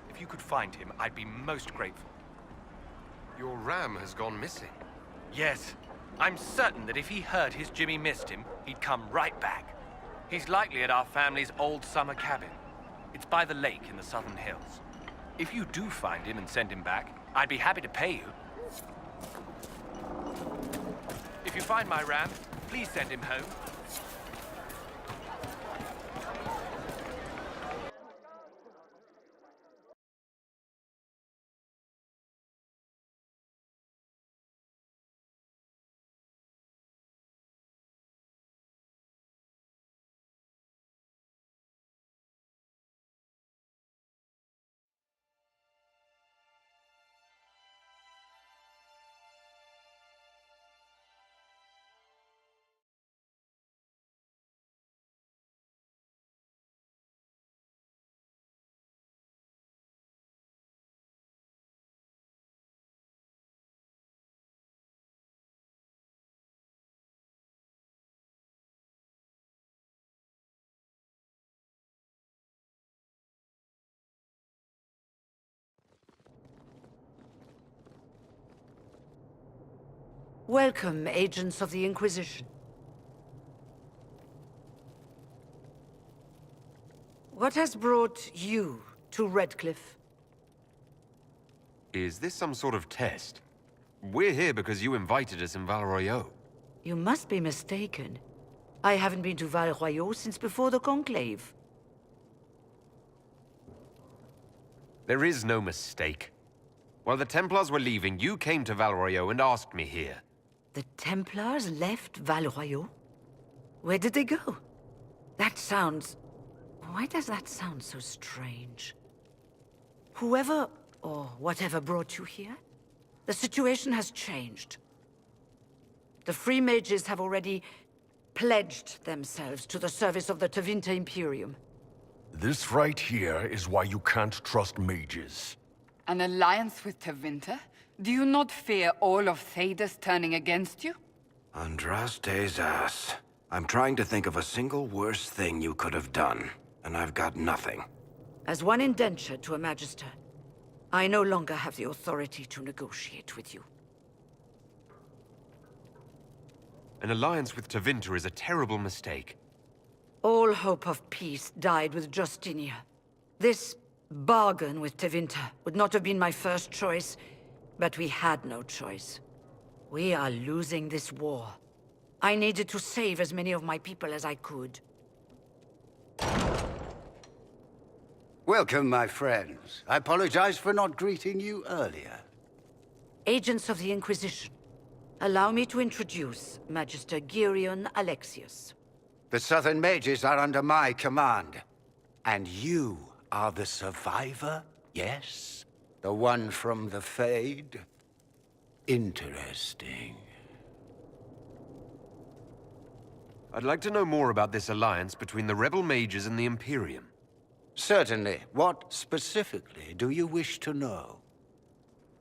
If you could find him, I'd be most grateful. Your ram has gone missing. Yes. I'm certain that if he heard his Jimmy missed him, he'd come right back. He's likely at our family's old summer cabin. It's by the lake in the southern hills. If you do find him and send him back, I'd be happy to pay you. If you find my ram, please send him home. Welcome, agents of the Inquisition. What has brought you to Redcliffe? Is this some sort of test? We're here because you invited us in Val Royeaux. You must be mistaken. I haven't been to Val Royeaux since before the Conclave. There is no mistake. While the Templars were leaving, you came to Val Royeaux and asked me here. The Templars left Val Royeaux? Where did they go? That sounds... Why does that sound so strange? Whoever or whatever brought you here, the situation has changed. The Free Mages have already pledged themselves to the service of the Tevinter Imperium. This right here is why you can't trust mages. An alliance with Tevinter? Do you not fear all of Thedas turning against you? Andraste's ass. I'm trying to think of a single worse thing you could have done, and I've got nothing. As one indenture to a Magister, I no longer have the authority to negotiate with you. An alliance with Tevinter is a terrible mistake. All hope of peace died with Justinia. This bargain with Tevinter would not have been my first choice, but we had no choice. We are losing this war. I needed to save as many of my people as I could. Welcome, my friends. I apologize for not greeting you earlier. Agents of the Inquisition, allow me to introduce Magister Girion Alexius. The Southern Mages are under my command. And you are the survivor, yes? The one from the Fade? Interesting. I'd like to know more about this alliance between the rebel mages and the Imperium. Certainly. What specifically do you wish to know?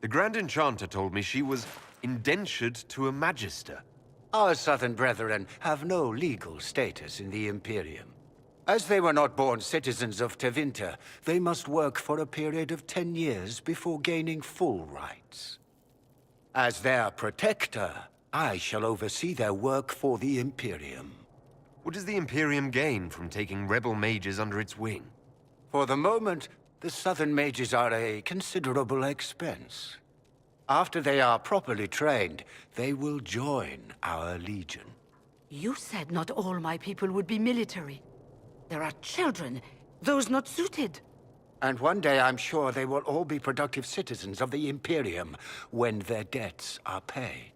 The Grand Enchanter told me she was indentured to a Magister. Our Southern brethren have no legal status in the Imperium. As they were not born citizens of Tevinter, they must work for a period of 10 years before gaining full rights. As their protector, I shall oversee their work for the Imperium. What does the Imperium gain from taking rebel mages under its wing? For the moment, the Southern Mages are a considerable expense. After they are properly trained, they will join our Legion. You said not all my people would be military. There are children, those not suited. And one day I'm sure they will all be productive citizens of the Imperium when their debts are paid.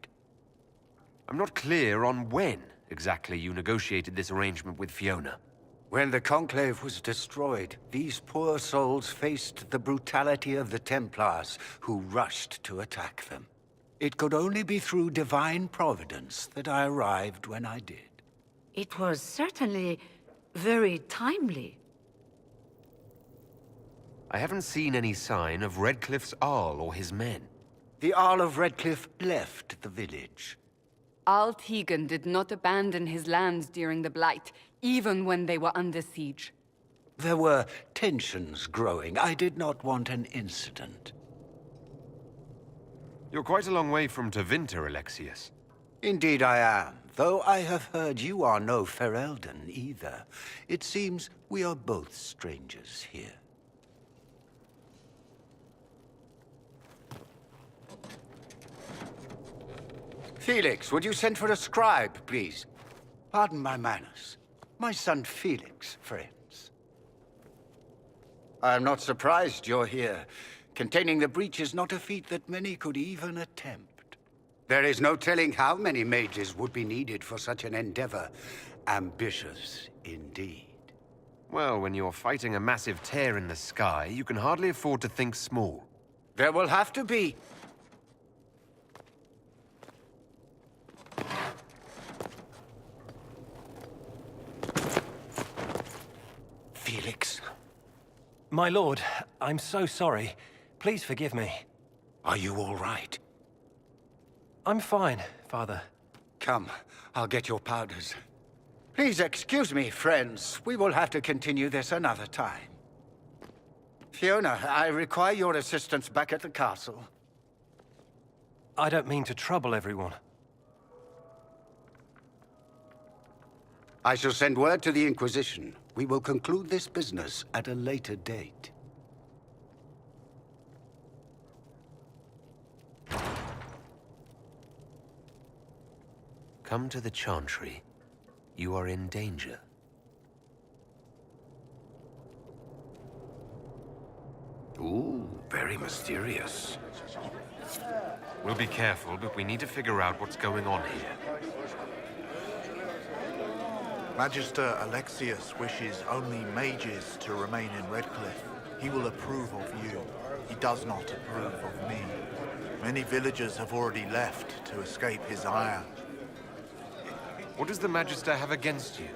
I'm not clear on when exactly you negotiated this arrangement with Fiona. When the Conclave was destroyed, these poor souls faced the brutality of the Templars, who rushed to attack them. It could only be through divine providence that I arrived when I did. It was certainly very timely. I haven't seen any sign of Redcliffe's Arl or his men. The Arl of Redcliffe left the village. Al Tegan did not abandon his lands during the Blight, even when they were under siege. There were tensions growing. I did not want an incident. You're quite a long way from Tevinter, Alexius. Indeed I am, though I have heard you are no Ferelden either. It seems we are both strangers here. Felix, would you send for a scribe, please? Pardon my manners. My son Felix, friends. I am not surprised you're here. Containing the breach is not a feat that many could even attempt. There is no telling how many mages would be needed for such an endeavor. Ambitious, indeed. Well, when you're fighting a massive tear in the sky, you can hardly afford to think small. There will have to be... Felix. My lord, I'm so sorry. Please forgive me. Are you all right? I'm fine, Father. Come, I'll get your powders. Please excuse me, friends. We will have to continue this another time. Fiona, I require your assistance back at the castle. I don't mean to trouble everyone. I shall send word to the Inquisition. We will conclude this business at a later date. Come to the Chantry. You are in danger. Ooh. Very mysterious. We'll be careful, but we need to figure out what's going on here. Magister Alexius wishes only mages to remain in Redcliffe. He will approve of you. He does not approve of me. Many villagers have already left to escape his ire. What does the Magister have against you?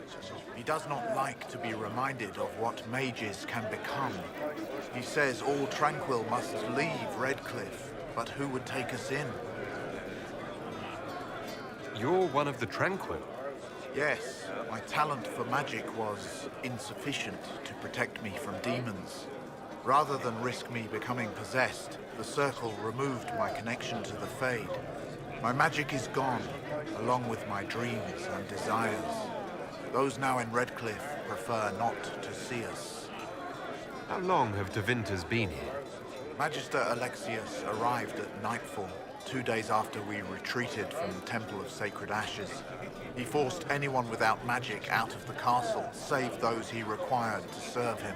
He does not like to be reminded of what mages can become. He says all Tranquil must leave Redcliffe, but who would take us in? You're one of the Tranquil? Yes, my talent for magic was insufficient to protect me from demons. Rather than risk me becoming possessed, the Circle removed my connection to the Fade. My magic is gone, along with my dreams and desires. Those now in Redcliffe prefer not to see us. How long have Tevinters been here? Magister Alexius arrived at nightfall, 2 days after we retreated from the Temple of Sacred Ashes. He forced anyone without magic out of the castle, save those he required to serve him.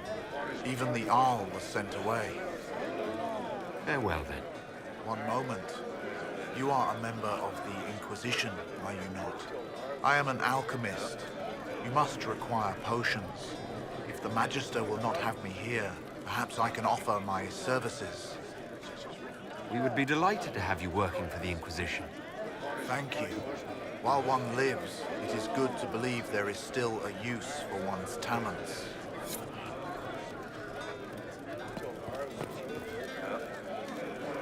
Even the Arl was sent away. Farewell, then. One moment. You are a member of the Inquisition, are you not? I am an alchemist. You must require potions. If the Magister will not have me here, perhaps I can offer my services. We would be delighted to have you working for the Inquisition. Thank you. While one lives, it is good to believe there is still a use for one's talents.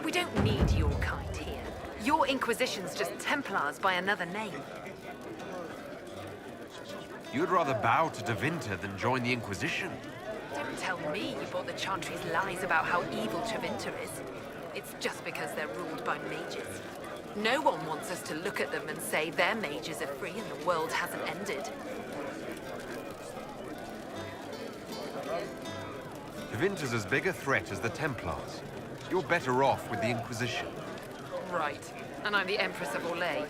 We don't need your kind here. Your Inquisition's just Templars by another name. You'd rather bow to Tevinter than join the Inquisition? Don't tell me you bought the Chantry's lies about how evil Tevinter is. It's just because they're ruled by mages. No one wants us to look at them and say their mages are free and the world hasn't ended. Tevinter's as big a threat as the Templars. You're better off with the Inquisition. Right. And I'm the Empress of Orlais.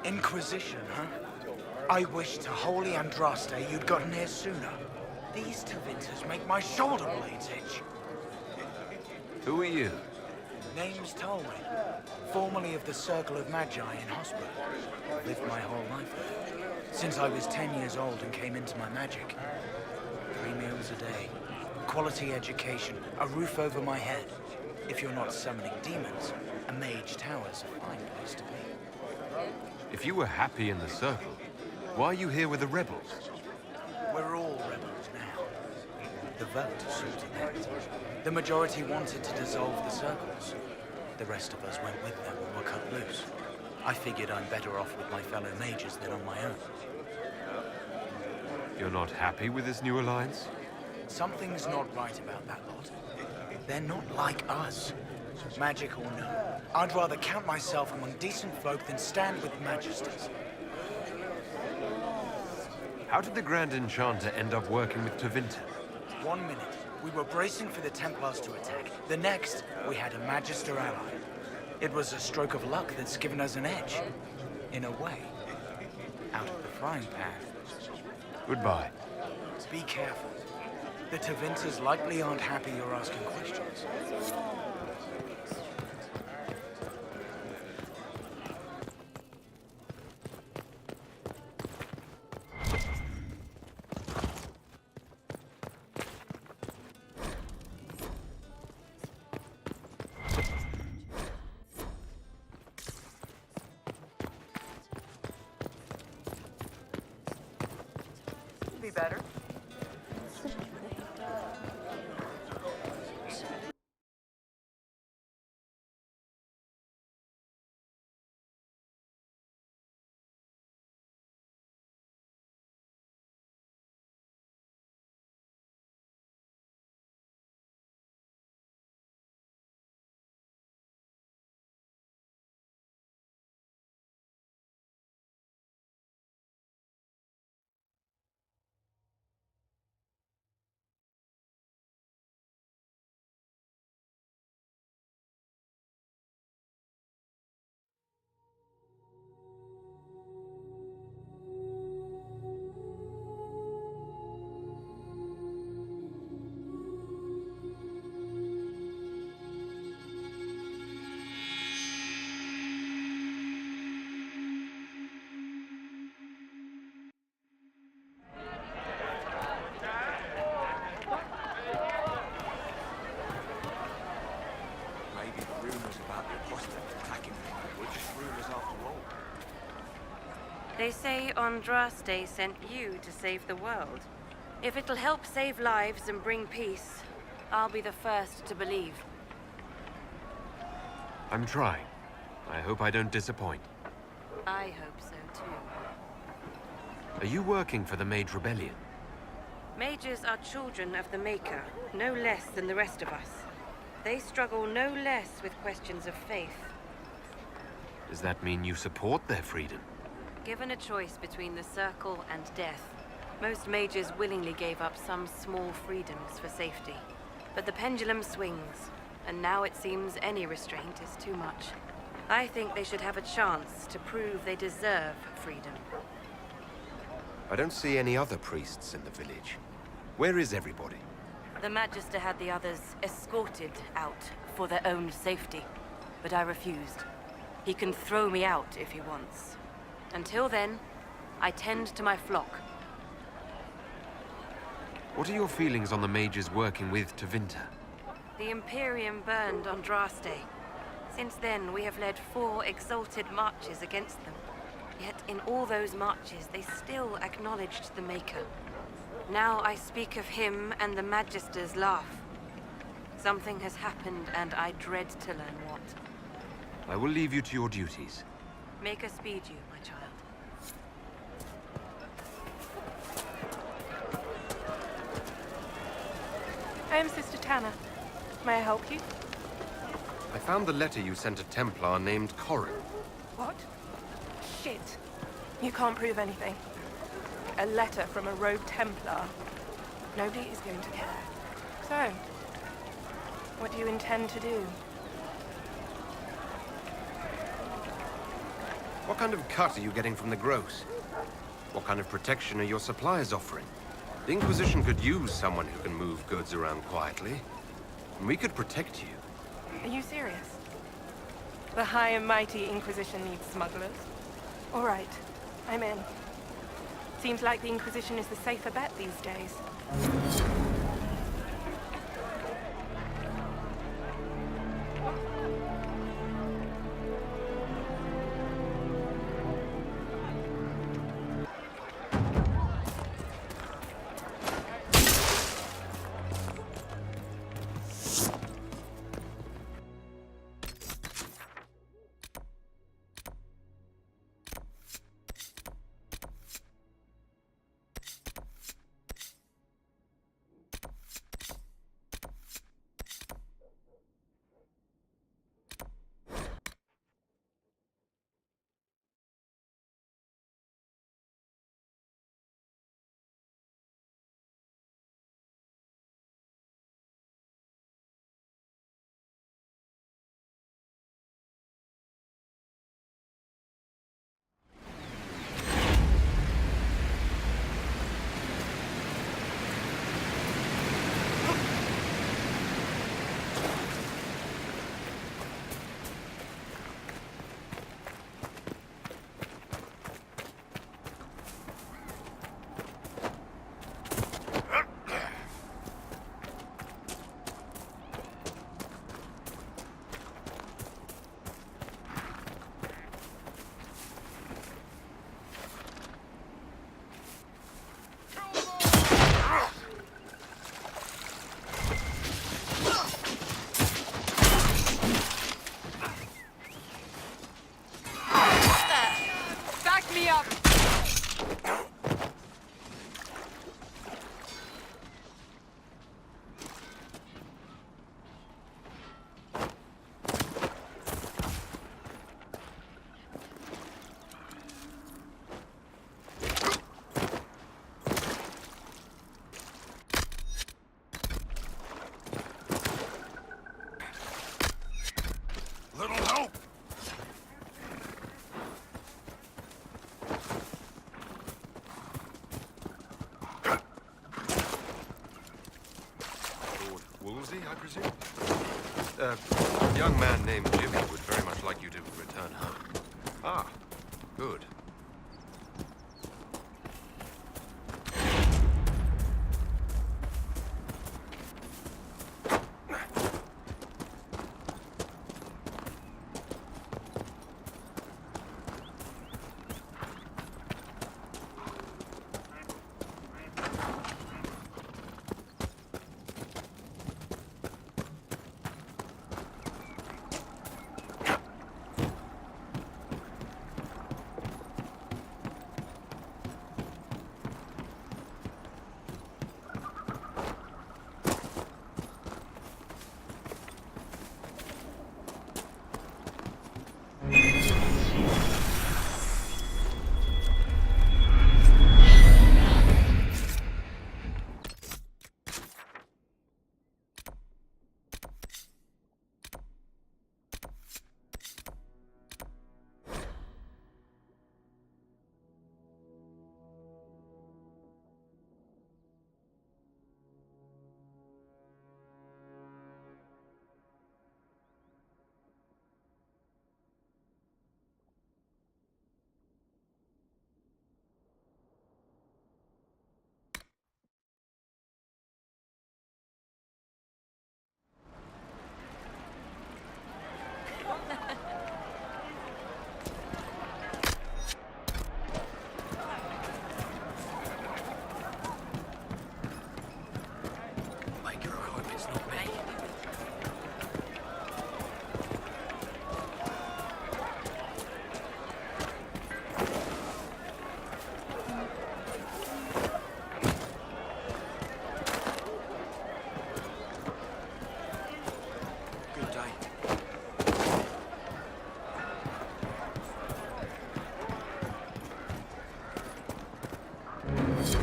Inquisition, huh? I wish to holy Andraste you'd gotten here sooner. These Tevinters make my shoulder blades itch. Who are you? Name's Tolwyn, formerly of the Circle of Magi in Hospital. Lived my whole life there. Since I was 10 years old and came into my magic. 3 meals a day, quality education, a roof over my head. If you're not summoning demons, a mage tower's a fine place to be. If you were happy in the Circle, why are you here with the rebels? We're all rebels now. The vote sorted that. The majority wanted to dissolve the circles. The rest of us went with them and were cut loose. I figured I'm better off with my fellow mages than on my own. You're not happy with this new alliance? Something's not right about that lot. They're not like us. Magic or no, I'd rather count myself among decent folk than stand with magisters. How did the Grand Enchanter end up working with Tevinter? 1 minute, we were bracing for the Templars to attack. The next, we had a Magister ally. It was a stroke of luck that's given us an edge. In a way. Out of the frying pan. Goodbye. Be careful. The Tevinters likely aren't happy you're asking questions. Be better. They say Andraste sent you to save the world. If it'll help save lives and bring peace, I'll be the first to believe. I'm trying. I hope I don't disappoint. I hope so, too. Are you working for the Mage Rebellion? Mages are children of the Maker, no less than the rest of us. They struggle no less with questions of faith. Does that mean you support their freedom? Given a choice between the Circle and death, most mages willingly gave up some small freedoms for safety. But the pendulum swings, and now it seems any restraint is too much. I think they should have a chance to prove they deserve freedom. I don't see any other priests in the village. Where is everybody? The Magister had the others escorted out for their own safety, but I refused. He can throw me out if he wants. Until then, I tend to my flock. What are your feelings on the mages working with Tevinter? The Imperium burned Andraste. Since then, we have led 4 exalted marches against them. Yet in all those marches, they still acknowledged the Maker. Now I speak of him and the Magisters laugh. Something has happened, and I dread to learn what. I will leave you to your duties. Maker speed you, my child. I am Sister Tanner. May I help you? I found the letter you sent a Templar named Corin. What? Shit. You can't prove anything. A letter from a rogue Templar. Nobody is going to care. So, what do you intend to do? What kind of cut are you getting from the gross? What kind of protection are your suppliers offering? The Inquisition could use someone who can move goods around quietly. And we could protect you. Are you serious? The high and mighty Inquisition needs smugglers. All right, I'm in. Seems like the Inquisition is the safer bet these days. I presume? A young man named Jimmy would very much like you to return home. Ah, good.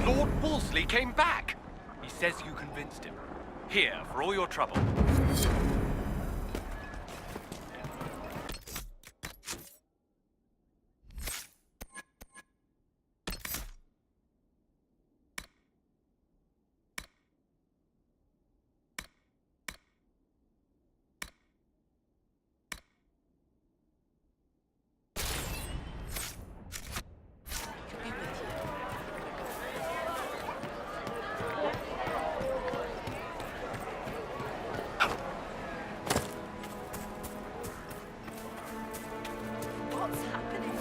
Lord Wolseley came back! He says you convinced him. Here, for all your trouble. What's happening?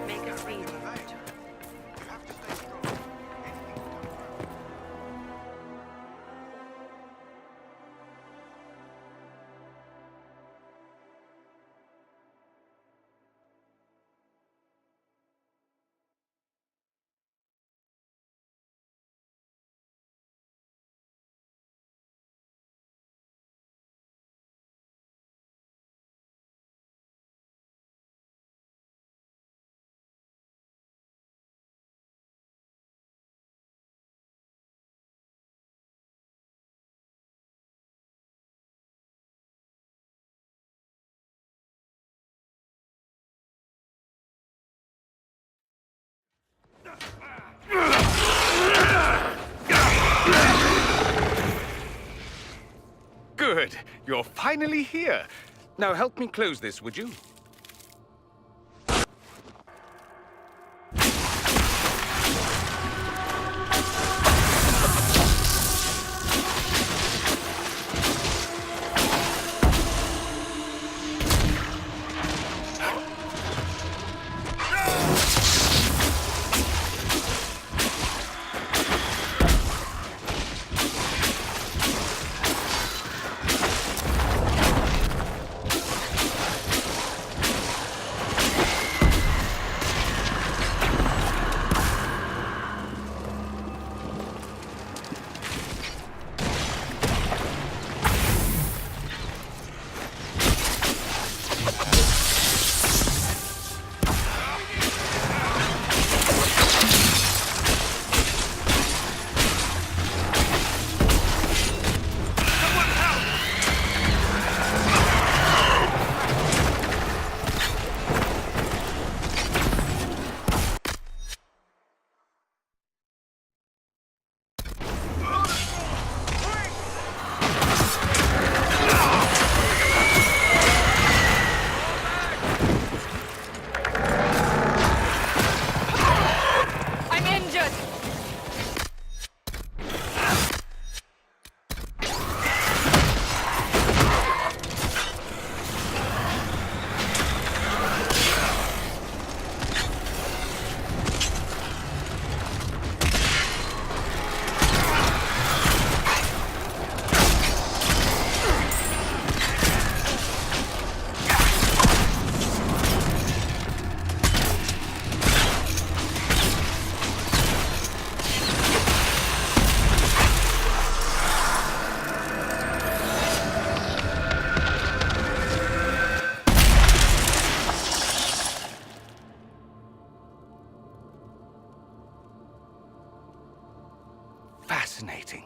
Make a reroute. Good. You're finally here. Now help me close this, would you? Fascinating.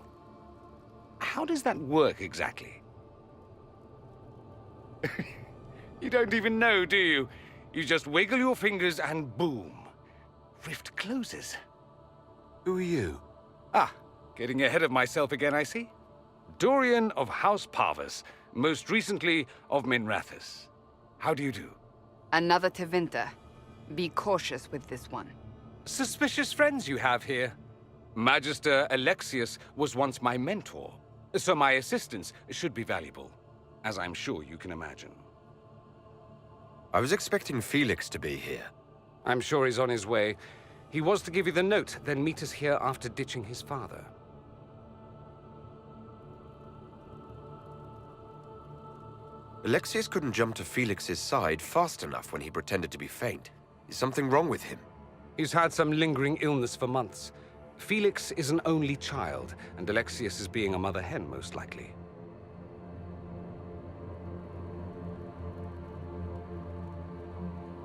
How does that work exactly? You don't even know, do you? You just wiggle your fingers and boom. Rift closes. Who are you? Ah, getting ahead of myself again, I see. Dorian of House Parvus, most recently of Minrathous. How do you do? Another Tevinter. Be cautious with this one. Suspicious friends you have here. Magister Alexius was once my mentor, so my assistance should be valuable, as I'm sure you can imagine. I was expecting Felix to be here. I'm sure he's on his way. He was to give you the note, then meet us here after ditching his father. Alexius couldn't jump to Felix's side fast enough when he pretended to be faint. Is something wrong with him? He's had some lingering illness for months. Felix is an only child, and Alexius is being a mother hen, most likely.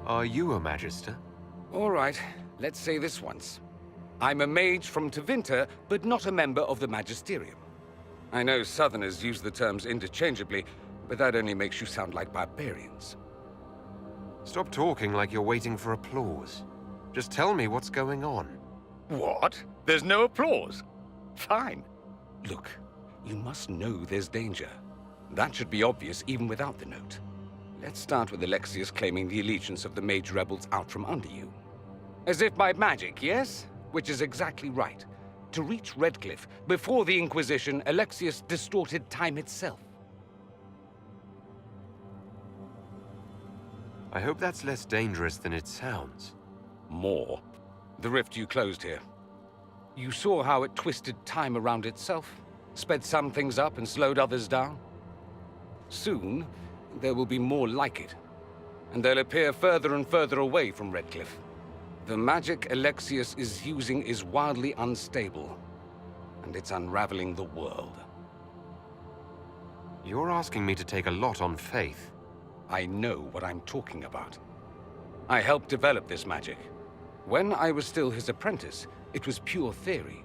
Are you a Magister? All right, let's say this once. I'm a mage from Tevinter, but not a member of the Magisterium. I know Southerners use the terms interchangeably, but that only makes you sound like barbarians. Stop talking like you're waiting for applause. Just tell me what's going on. What? There's no applause? Fine. Look, you must know there's danger. That should be obvious even without the note. Let's start with Alexius claiming the allegiance of the mage rebels out from under you. As if by magic, yes? Which is exactly right. To reach Redcliffe, before the Inquisition, Alexius distorted time itself. I hope that's less dangerous than it sounds. More. The rift you closed here. You saw how it twisted time around itself, sped some things up and slowed others down. Soon, there will be more like it, and they'll appear further and further away from Redcliffe. The magic Alexius is using is wildly unstable, and it's unraveling the world. You're asking me to take a lot on faith. I know what I'm talking about. I helped develop this magic. When I was still his apprentice, it was pure theory.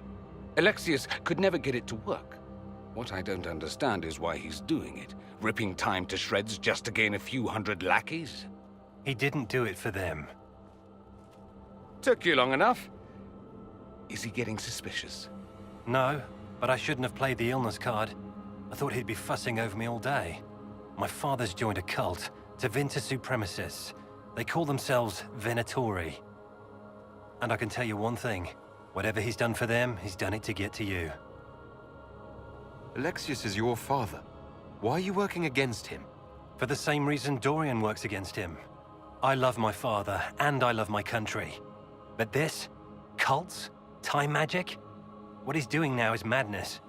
Alexius could never get it to work. What I don't understand is why he's doing it, ripping time to shreds just to gain a few hundred lackeys. He didn't do it for them. Took you long enough. Is he getting suspicious? No, but I shouldn't have played the illness card. I thought he'd be fussing over me all day. My father's joined a cult, Tevinter Supremacists. They call themselves Venatori. And I can tell you one thing. Whatever he's done for them, he's done it to get to you. Alexius is your father. Why are you working against him? For the same reason Dorian works against him. I love my father, and I love my country. But this? Cults? Time magic? What he's doing now is madness.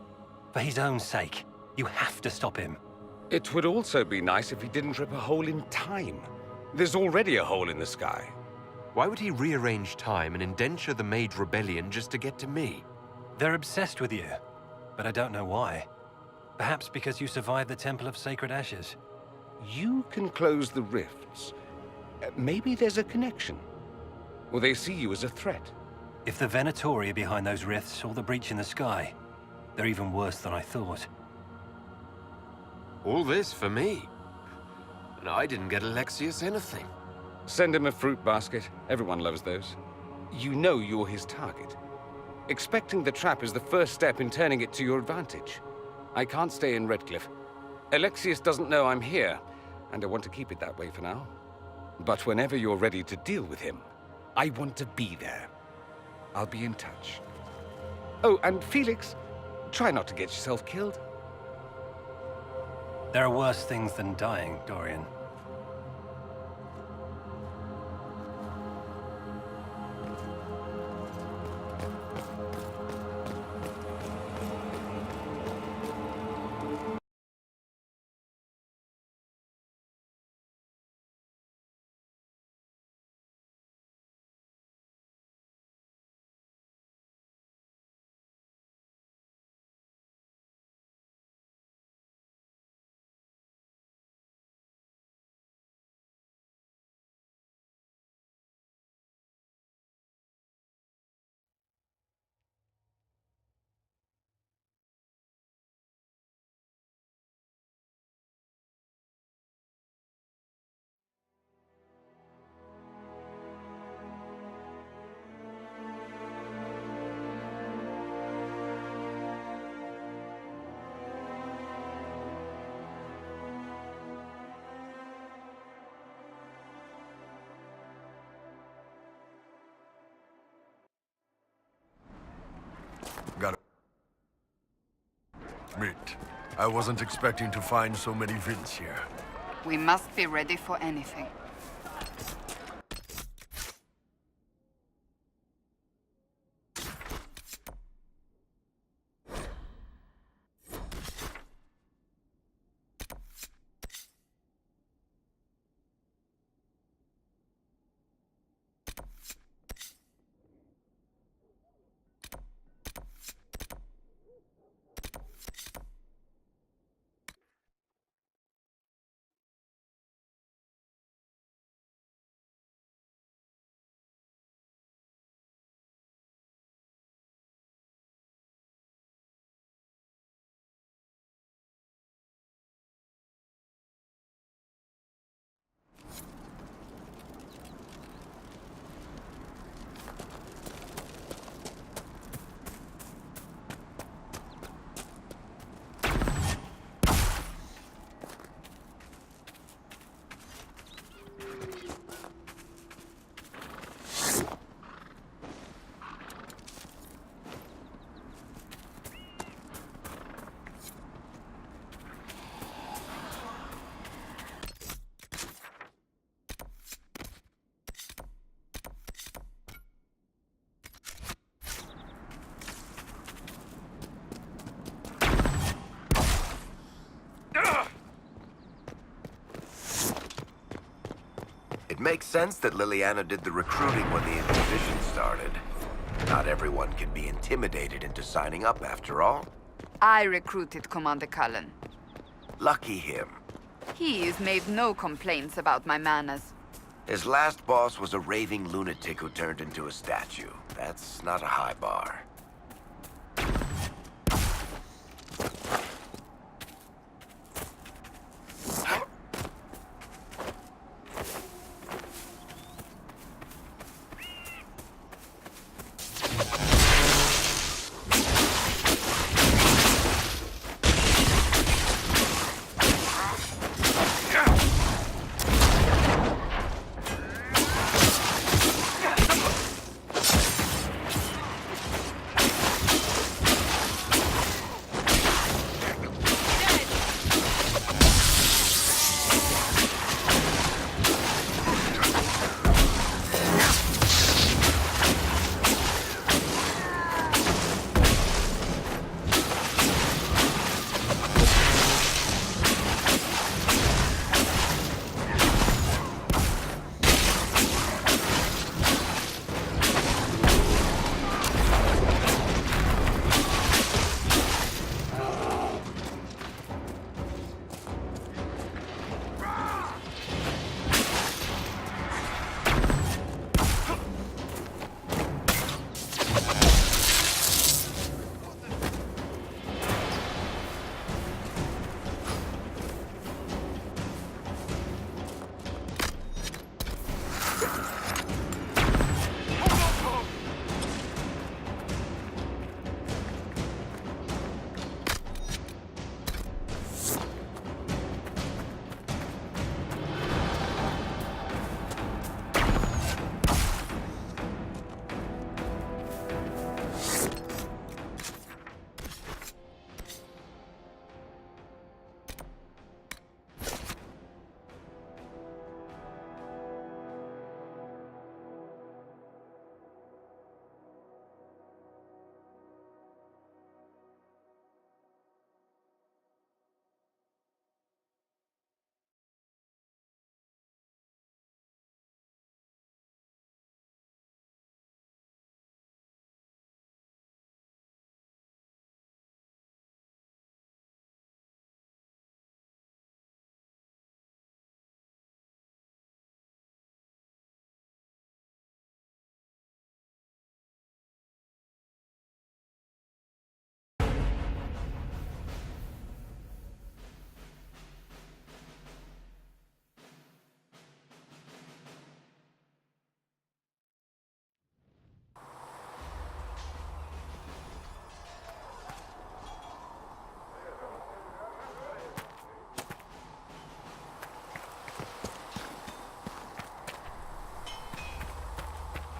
For his own sake, you have to stop him. It would also be nice if he didn't rip a hole in time. There's already a hole in the sky. Why would he rearrange time and indenture the Mage Rebellion just to get to me? They're obsessed with you, but I don't know why. Perhaps because you survived the Temple of Sacred Ashes. You can close the rifts. Maybe there's a connection. Or they see you as a threat. If the Venatori are behind those rifts or the breach in the sky, they're even worse than I thought. All this for me? And I didn't get Alexius anything. Send him a fruit basket. Everyone loves those. You know you're his target. Expecting the trap is the first step in turning it to your advantage. I can't stay in Redcliffe. Alexius doesn't know I'm here, and I want to keep it that way for now. But whenever you're ready to deal with him, I want to be there. I'll be in touch. Oh, and Felix, try not to get yourself killed. There are worse things than dying, Dorian. Got it. Meet. I wasn't expecting to find so many Vints here. We must be ready for anything. makes sense that Liliana did the recruiting when the Inquisition started. Not everyone can be intimidated into signing up, after all. I recruited Commander Cullen. Lucky him. He's made no complaints about my manners. His last boss was a raving lunatic who turned into a statue. That's not a high bar.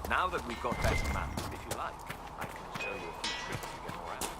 Now that we've got better maps, if you like, I can show you a few tricks to get more out of it.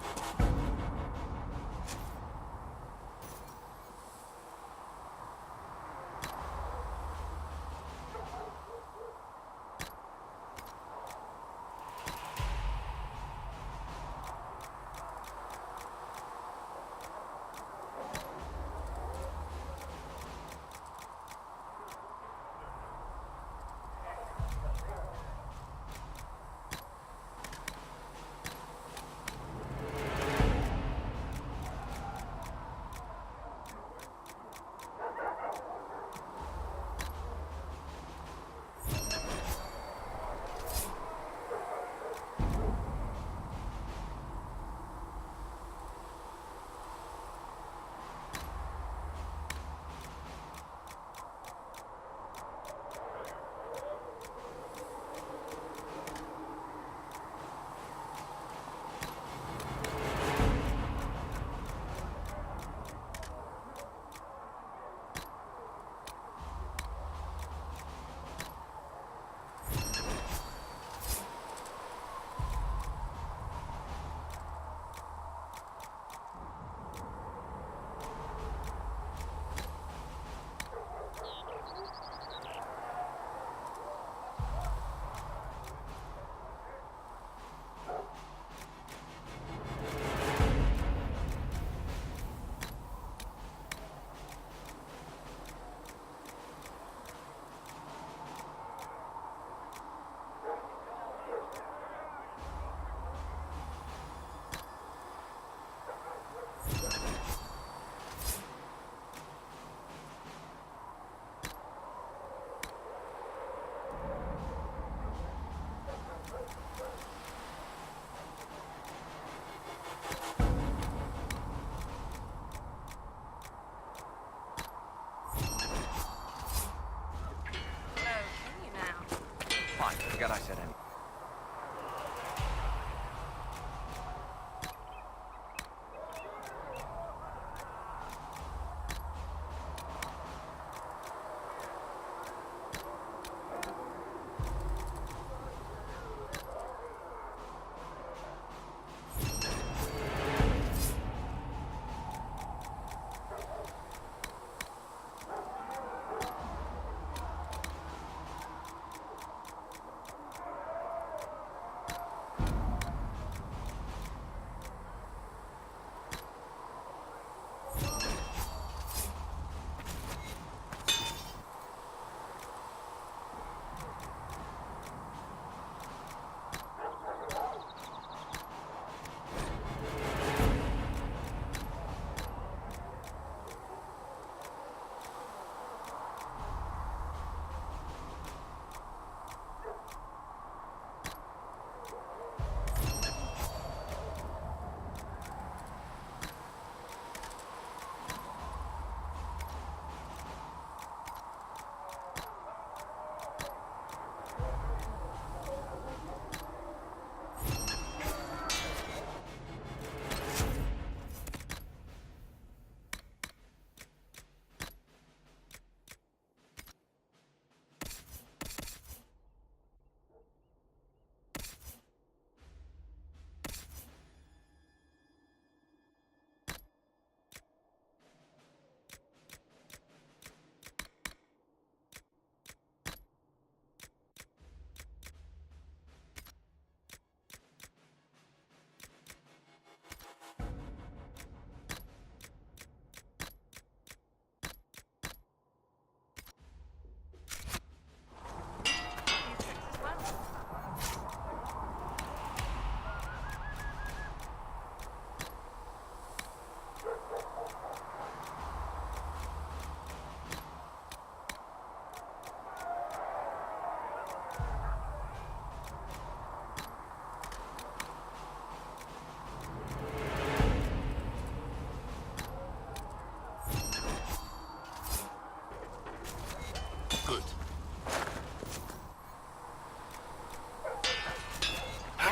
I said anything.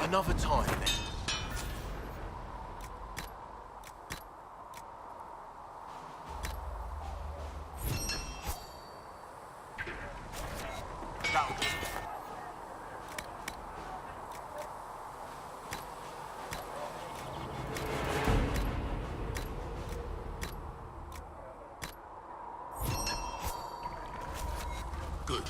Another time, then. That'll do. Good.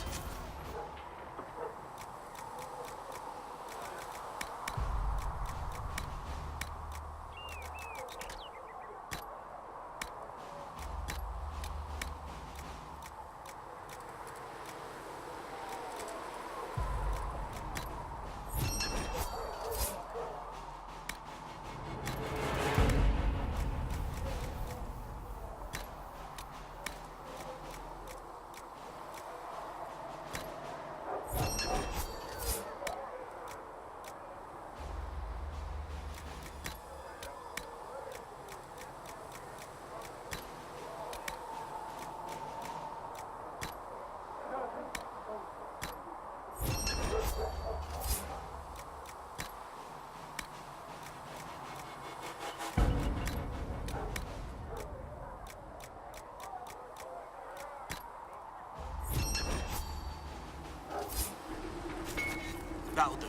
That'll do.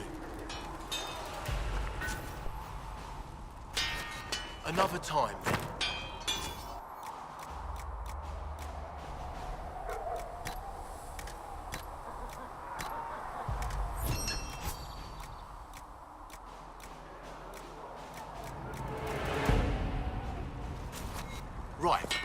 Another time, then. Right.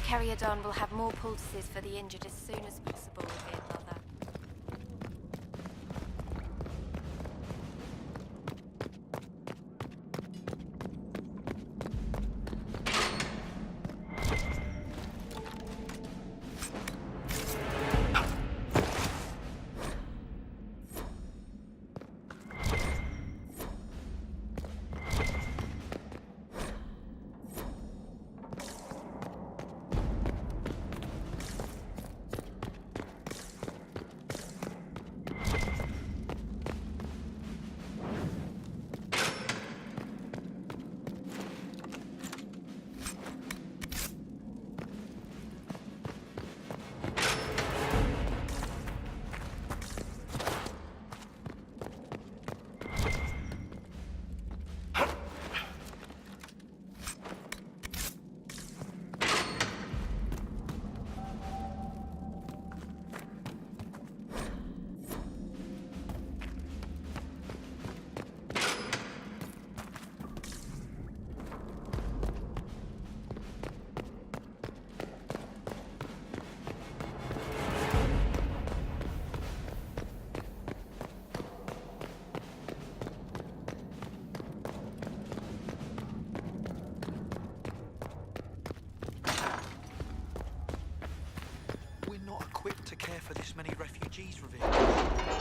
Caryodon will have more poultices for the injured as soon as possible, revered mother. equipped to care for this many refugees, Revered.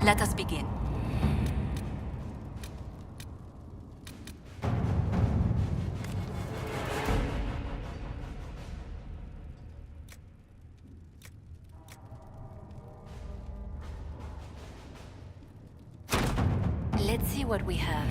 Let us begin. Let's see what we have.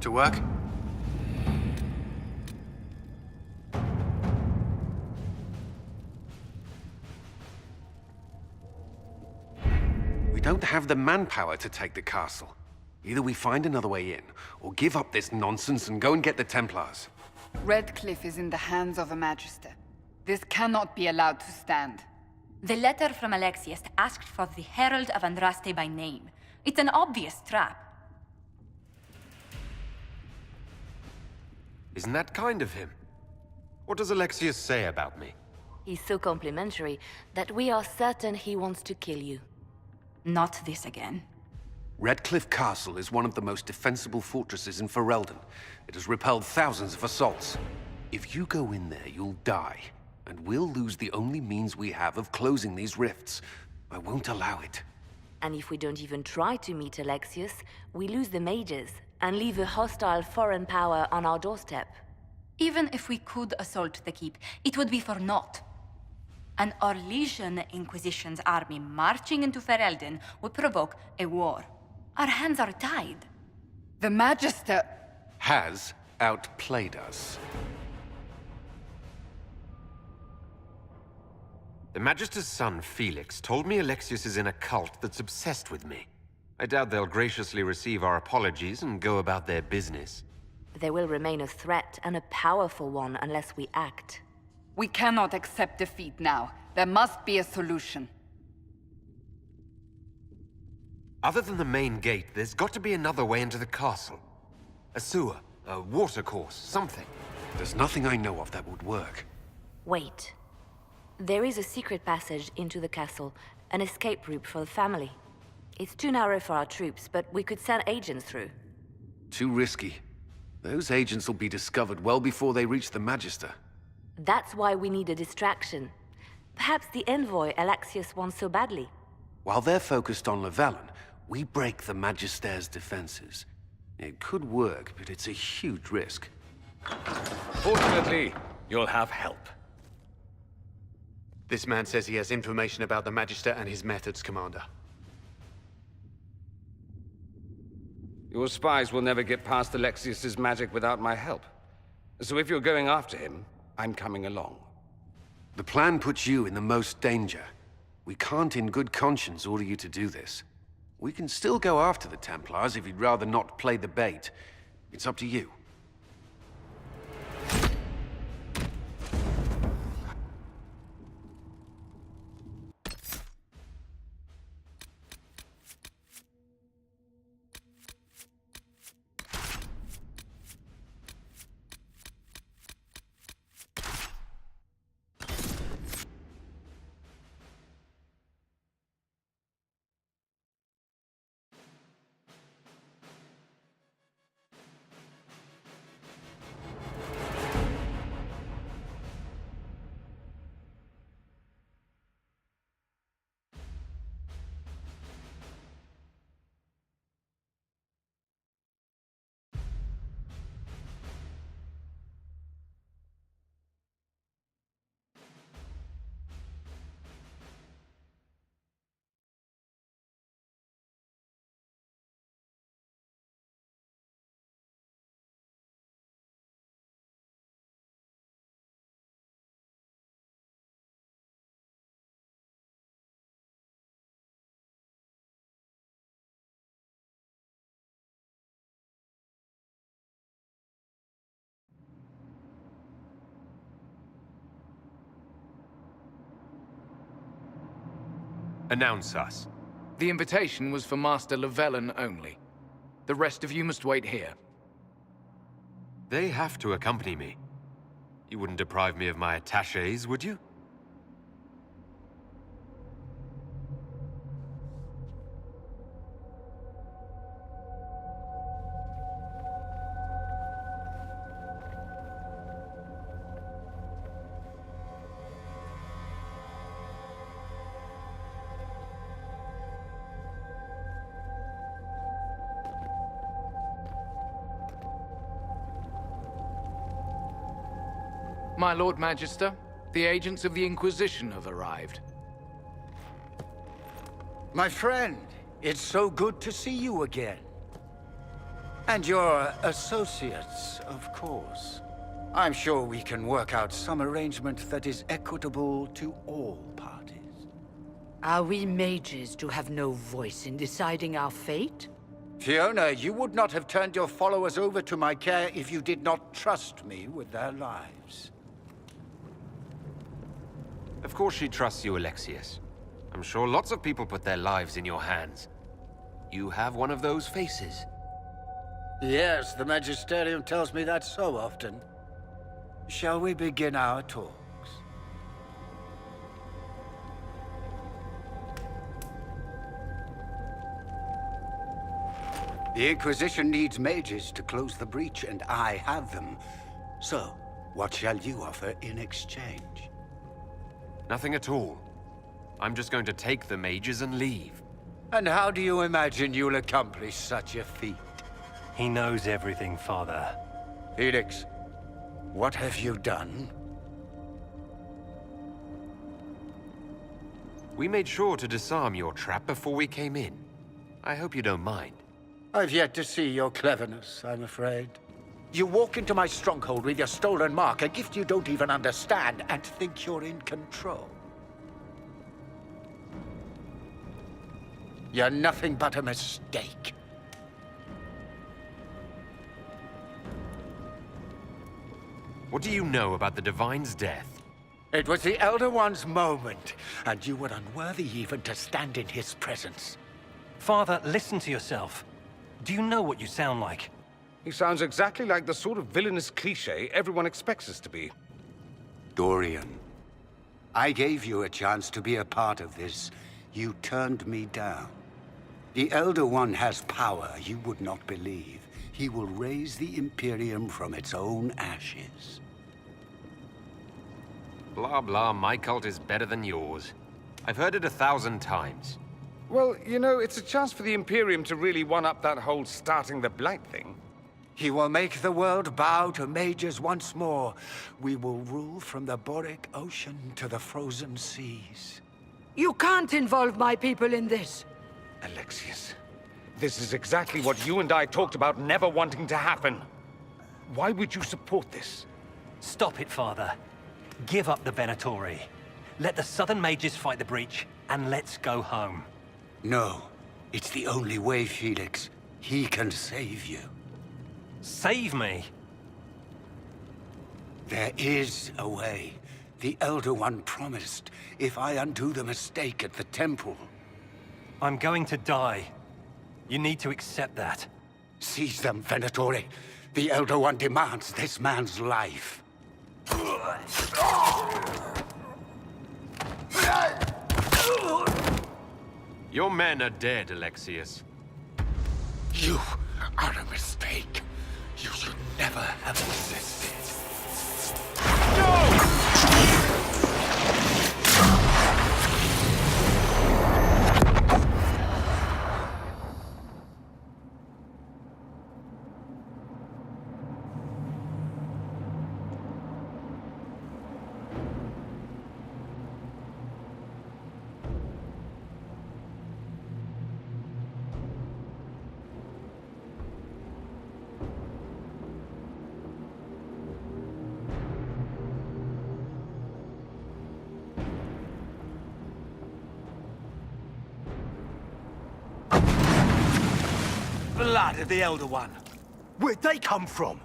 To work? We don't have the manpower to take the castle. Either we find another way in, or give up this nonsense and go and get the Templars. Redcliffe is in the hands of a Magister. This cannot be allowed to stand. The letter from Alexius asked for the Herald of Andraste by name. It's an obvious trap. Isn't that kind of him? What does Alexius say about me? He's so complimentary that we are certain he wants to kill you. Not this again. Redcliffe Castle is one of the most defensible fortresses in Ferelden. It has repelled thousands of assaults. If you go in there, you'll die. And we'll lose the only means we have of closing these rifts. I won't allow it. And if we don't even try to meet Alexius, we lose the mages and leave a hostile foreign power on our doorstep. Even if we could assault the keep, it would be for naught. An Orlesian Inquisition's army marching into Ferelden would provoke a war. Our hands are tied. The Magister has outplayed us. The Magister's son, Felix, told me Alexius is in a cult that's obsessed with me. I doubt they'll graciously receive our apologies and go about their business. They will remain a threat, and a powerful one, unless we act. We cannot accept defeat now. There must be a solution. Other than the main gate, there's got to be another way into the castle. A sewer, a watercourse, something. There's nothing I know of that would work. Wait. There is a secret passage into the castle, an escape route for the family. It's too narrow for our troops, but we could send agents through. Too risky. Those agents will be discovered well before they reach the Magister. That's why we need a distraction. Perhaps the envoy Alexius wants so badly. While they're focused on Llewellyn, we break the Magister's defenses. It could work, but it's a huge risk. Fortunately, you'll have help. This man says he has information about the Magister and his methods, Commander. Your spies will never get past Alexius's magic without my help. So if you're going after him, I'm coming along. The plan puts you in the most danger. We can't in good conscience order you to do this. We can still go after the Templars if you'd rather not play the bait. It's up to you. Announce us. The invitation was for Master Llewellyn only. The rest of you must wait here. They have to accompany me. You wouldn't deprive me of my attachés, would you? My Lord Magister, the agents of the Inquisition have arrived. My friend, it's so good to see you again. And your associates, of course. I'm sure we can work out some arrangement that is equitable to all parties. Are we mages to have no voice in deciding our fate? Fiona, you would not have turned your followers over to my care if you did not trust me with their lives. Of course she trusts you, Alexius. I'm sure lots of people put their lives in your hands. You have one of those faces. Yes, the Magisterium tells me that so often. Shall we begin our talks? The Inquisition needs mages to close the breach, and I have them. So, what shall you offer in exchange? Nothing at all. I'm just going to take the mages and leave. And how do you imagine you'll accomplish such a feat? He knows everything, Father. Felix, what have you done? We made sure to disarm your trap before we came in. I hope you don't mind. I've yet to see your cleverness, I'm afraid. You walk into my stronghold with your stolen mark, a gift you don't even understand, and think you're in control. You're nothing but a mistake. What do you know about the Divine's death? It was the Elder One's moment, and you were unworthy even to stand in his presence. Father, listen to yourself. Do you know what you sound like? He sounds exactly like the sort of villainous cliché everyone expects us to be. Dorian, I gave you a chance to be a part of this. You turned me down. The Elder One has power you would not believe. He will raise the Imperium from its own ashes. Blah blah, my cult is better than yours. I've heard it 1,000 times. Well, you know, it's a chance for the Imperium to really one-up that whole starting the Blight thing. He will make the world bow to mages once more. We will rule from the Boric Ocean to the frozen seas. You can't involve my people in this. Alexius, this is exactly what you and I talked about never wanting to happen. Why would you support this? Stop it, Father. Give up the Venatori. Let the Southern Mages fight the breach, and let's go home. No. It's the only way, Felix. He can save you. Save me? There is a way. The Elder One promised, if I undo the mistake at the temple. I'm going to die. You need to accept that. Seize them, Venatori. The Elder One demands this man's life. Your men are dead, Alexius. You are a mistake. You should never have existed. Blood of the Elder One. Where'd they come from?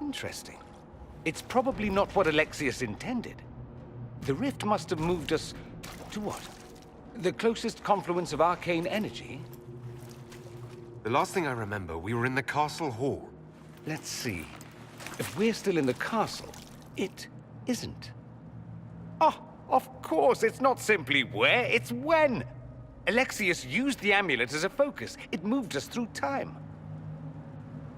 Interesting. It's probably not what Alexius intended. The rift must have moved us to what? The closest confluence of arcane energy? The last thing I remember, we were in the castle hall. Let's see. If we're still in the castle, it isn't. Oh, of course, it's not simply where, it's when. Alexius used the amulet as a focus. It moved us through time.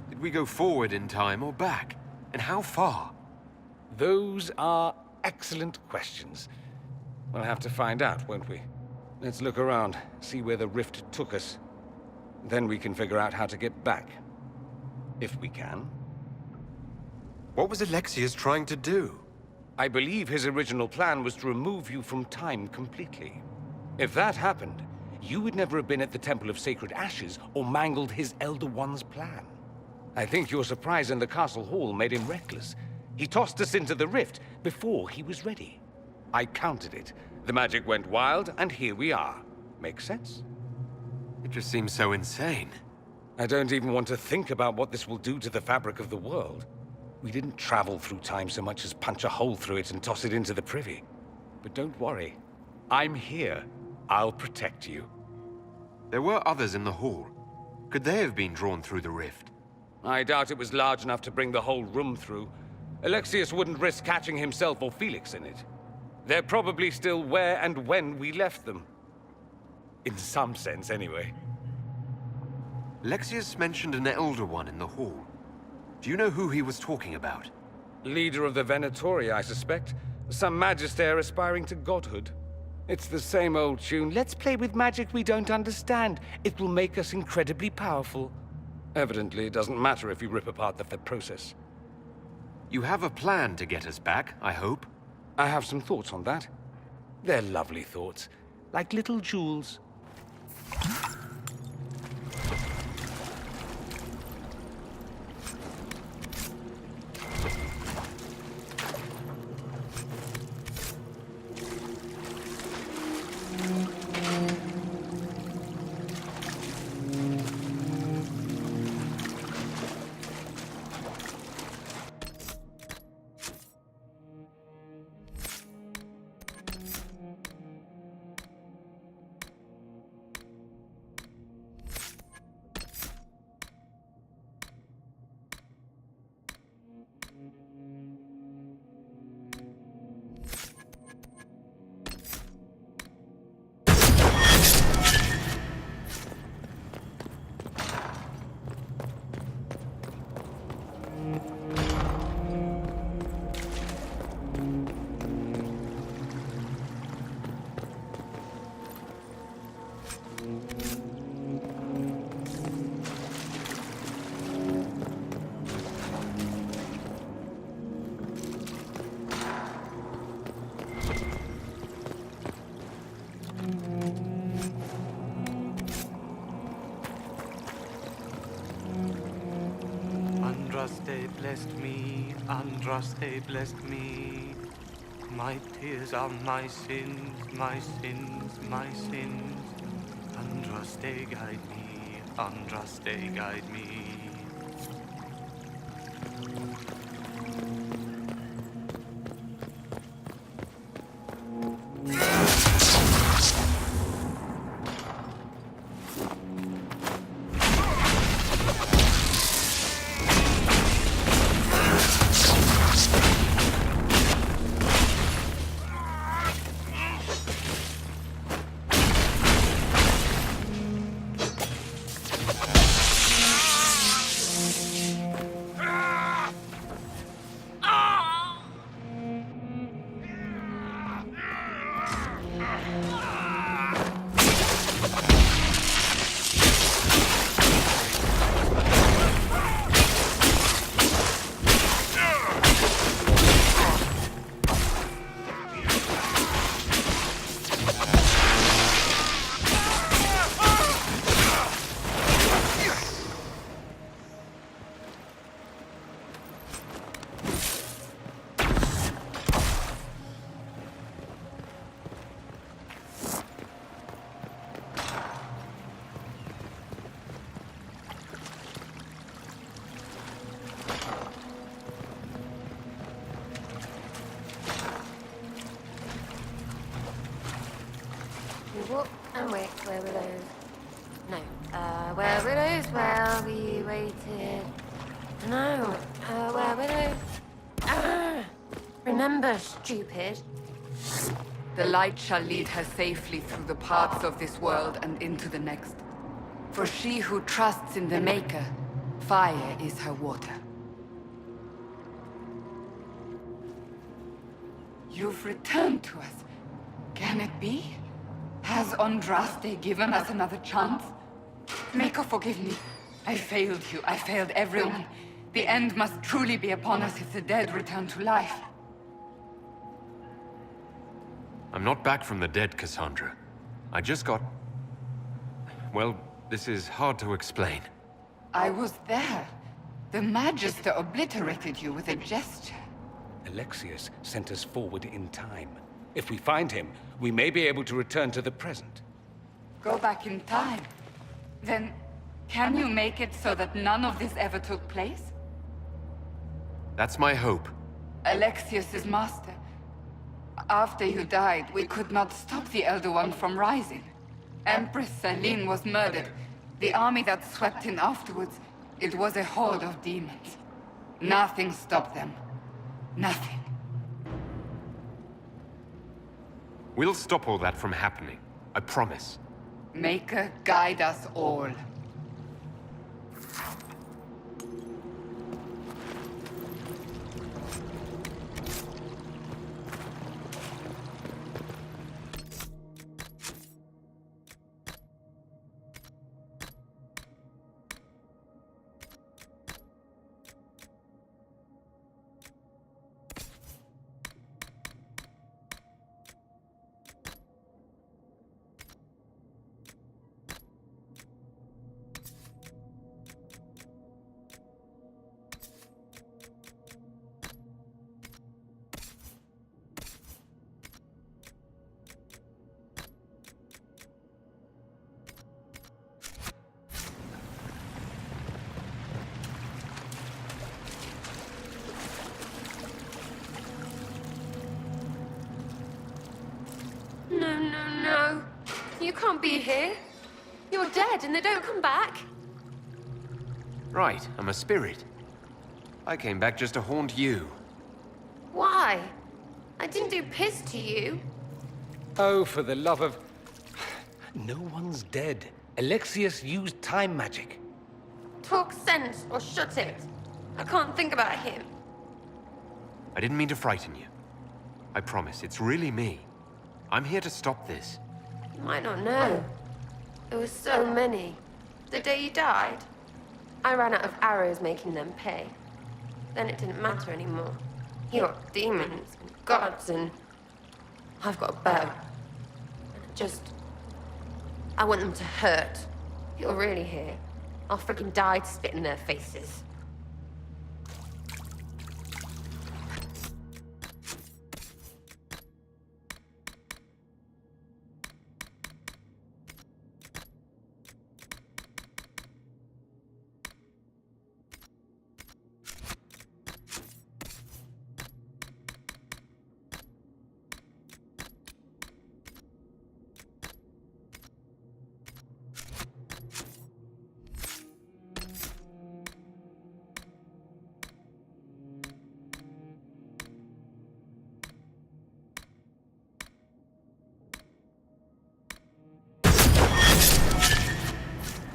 Did we go forward in time or back? And how far? Those are excellent questions. We'll have to find out, won't we? Let's look around, see where the rift took us. Then we can figure out how to get back. If we can. What was Alexius trying to do? I believe his original plan was to remove you from time completely. If that happened, you would never have been at the Temple of Sacred Ashes or mangled his Elder One's plan. I think your surprise in the castle hall made him reckless. He tossed us into the rift before he was ready. I countered it. The magic went wild, and here we are. Make sense? It just seems so insane. I don't even want to think about what this will do to the fabric of the world. We didn't travel through time so much as punch a hole through it and toss it into the privy. But don't worry. I'm here. I'll protect you. There were others in the hall. Could they have been drawn through the rift? I doubt it was large enough to bring the whole room through. Alexius wouldn't risk catching himself or Felix in it. They're probably still where and when we left them. In some sense, anyway. Alexius mentioned an elder one in the hall. Do you know who he was talking about? Leader of the Venatori, I suspect. Some magister aspiring to godhood. It's the same old tune. Let's play with magic we don't understand. It will make us incredibly powerful. Evidently, it doesn't matter if you rip apart the process. You have a plan to get us back, I hope? I have some thoughts on that. They're lovely thoughts, like little jewels. Andraste blessed me, Andraste blessed me. My tears are my sins, my sins, my sins. Andraste guide me, Andraste guide me. And wait, where were those? No. Where were those while we waited? No. Where were those? Ah! Remember, stupid. The light shall lead her safely through the paths of this world and into the next. For she who trusts in the Maker, fire is her water. You've returned to us. Can it be? Has Andraste given us another chance? Maker, forgive me. I failed you. I failed everyone. The end must truly be upon us if the dead return to life. I'm not back from the dead, Cassandra. I just got... Well, this is hard to explain. I was there. The Magister obliterated you with a gesture. Alexius sent us forward in time. If we find him, we may be able to return to the present. Go back in time? Then, can you make it so that none of this ever took place? That's my hope. Alexius is master. After you died, we could not stop the Elder One from rising. Empress Celine was murdered. The army that swept in afterwards, it was a horde of demons. Nothing stopped them. Nothing. We'll stop all that from happening. I promise. Maker, guide us all. No. You can't be here. You're dead and they don't come back. Right, I'm a spirit. I came back just to haunt you. Why? I didn't do piss to you. Oh, for the love of... No one's dead. Alexius used time magic. Talk sense or shut it. I can't think about him. I didn't mean to frighten you. I promise, it's really me. I'm here to stop this. You might not know. There were so many. The day you died, I ran out of arrows making them pay. Then it didn't matter anymore. You got demons and gods and... I've got a bow. And I want them to hurt. If you're really here, I'll freaking die to spit in their faces.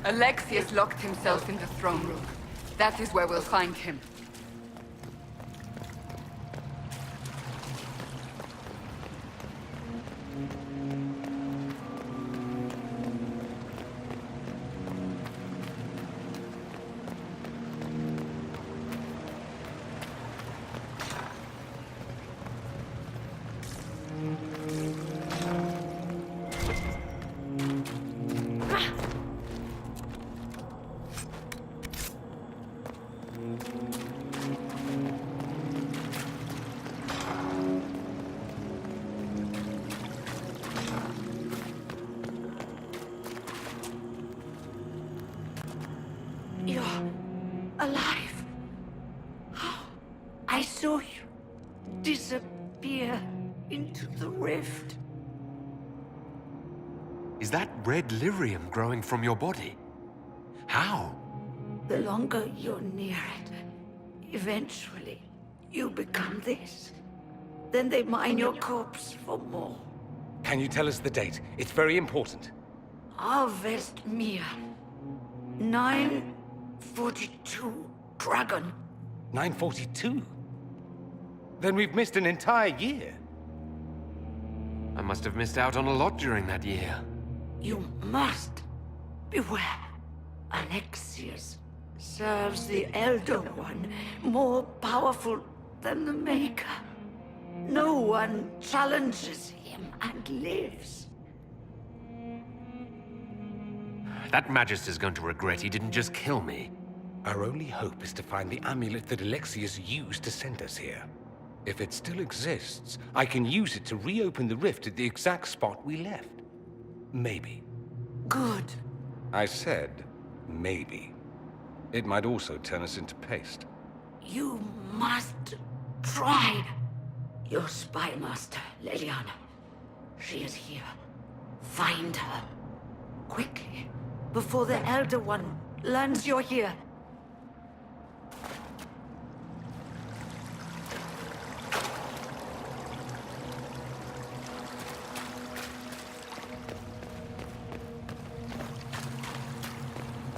Alexius locked himself in the throne room. That is where we'll find him. You're alive. I saw you disappear into the rift. Is that red lyrium growing from your body? How? The longer you're near it, eventually you become this. Then they mine your corpse for more. Can you tell us the date? It's very important. Harvest Mia. 942 Dragon. 942? Then we've missed an entire year. I must have missed out on a lot during that year. You must beware. Alexius serves the Elder One, more powerful than the Maker. No one challenges him and lives. That Magister's going to regret he didn't just kill me. Our only hope is to find the amulet that Alexius used to send us here. If it still exists, I can use it to reopen the rift at the exact spot we left. Maybe. Good. I said, maybe. It might also turn us into paste. You must try. Your spy master, Leliana. She is here. Find her. Quickly, before the Elder One learns you're here.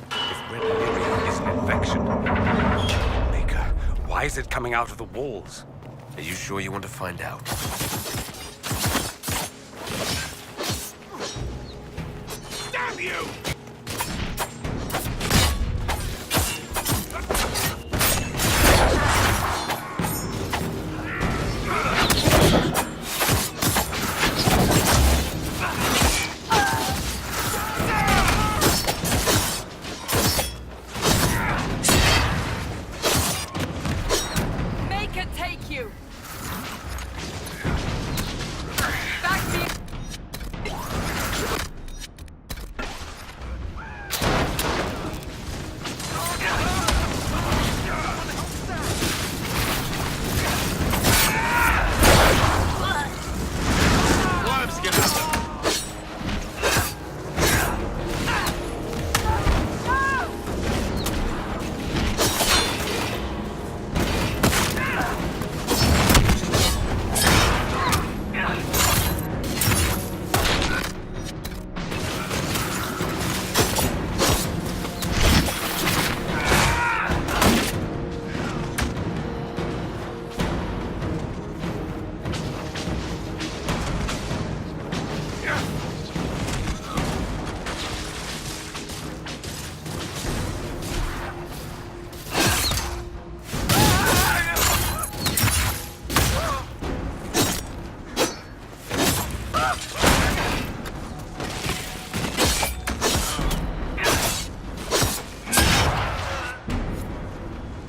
This red lyrium is an infection. Maker, why is it coming out of the walls? Are you sure you want to find out? Damn you! Make it take you! Back me! Worms get out.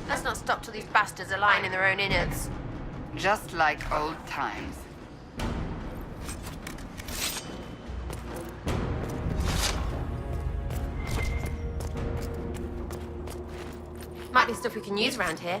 Let's not stop till these bastards are lying in their own innards. Just like old times. Might be stuff we can use around here.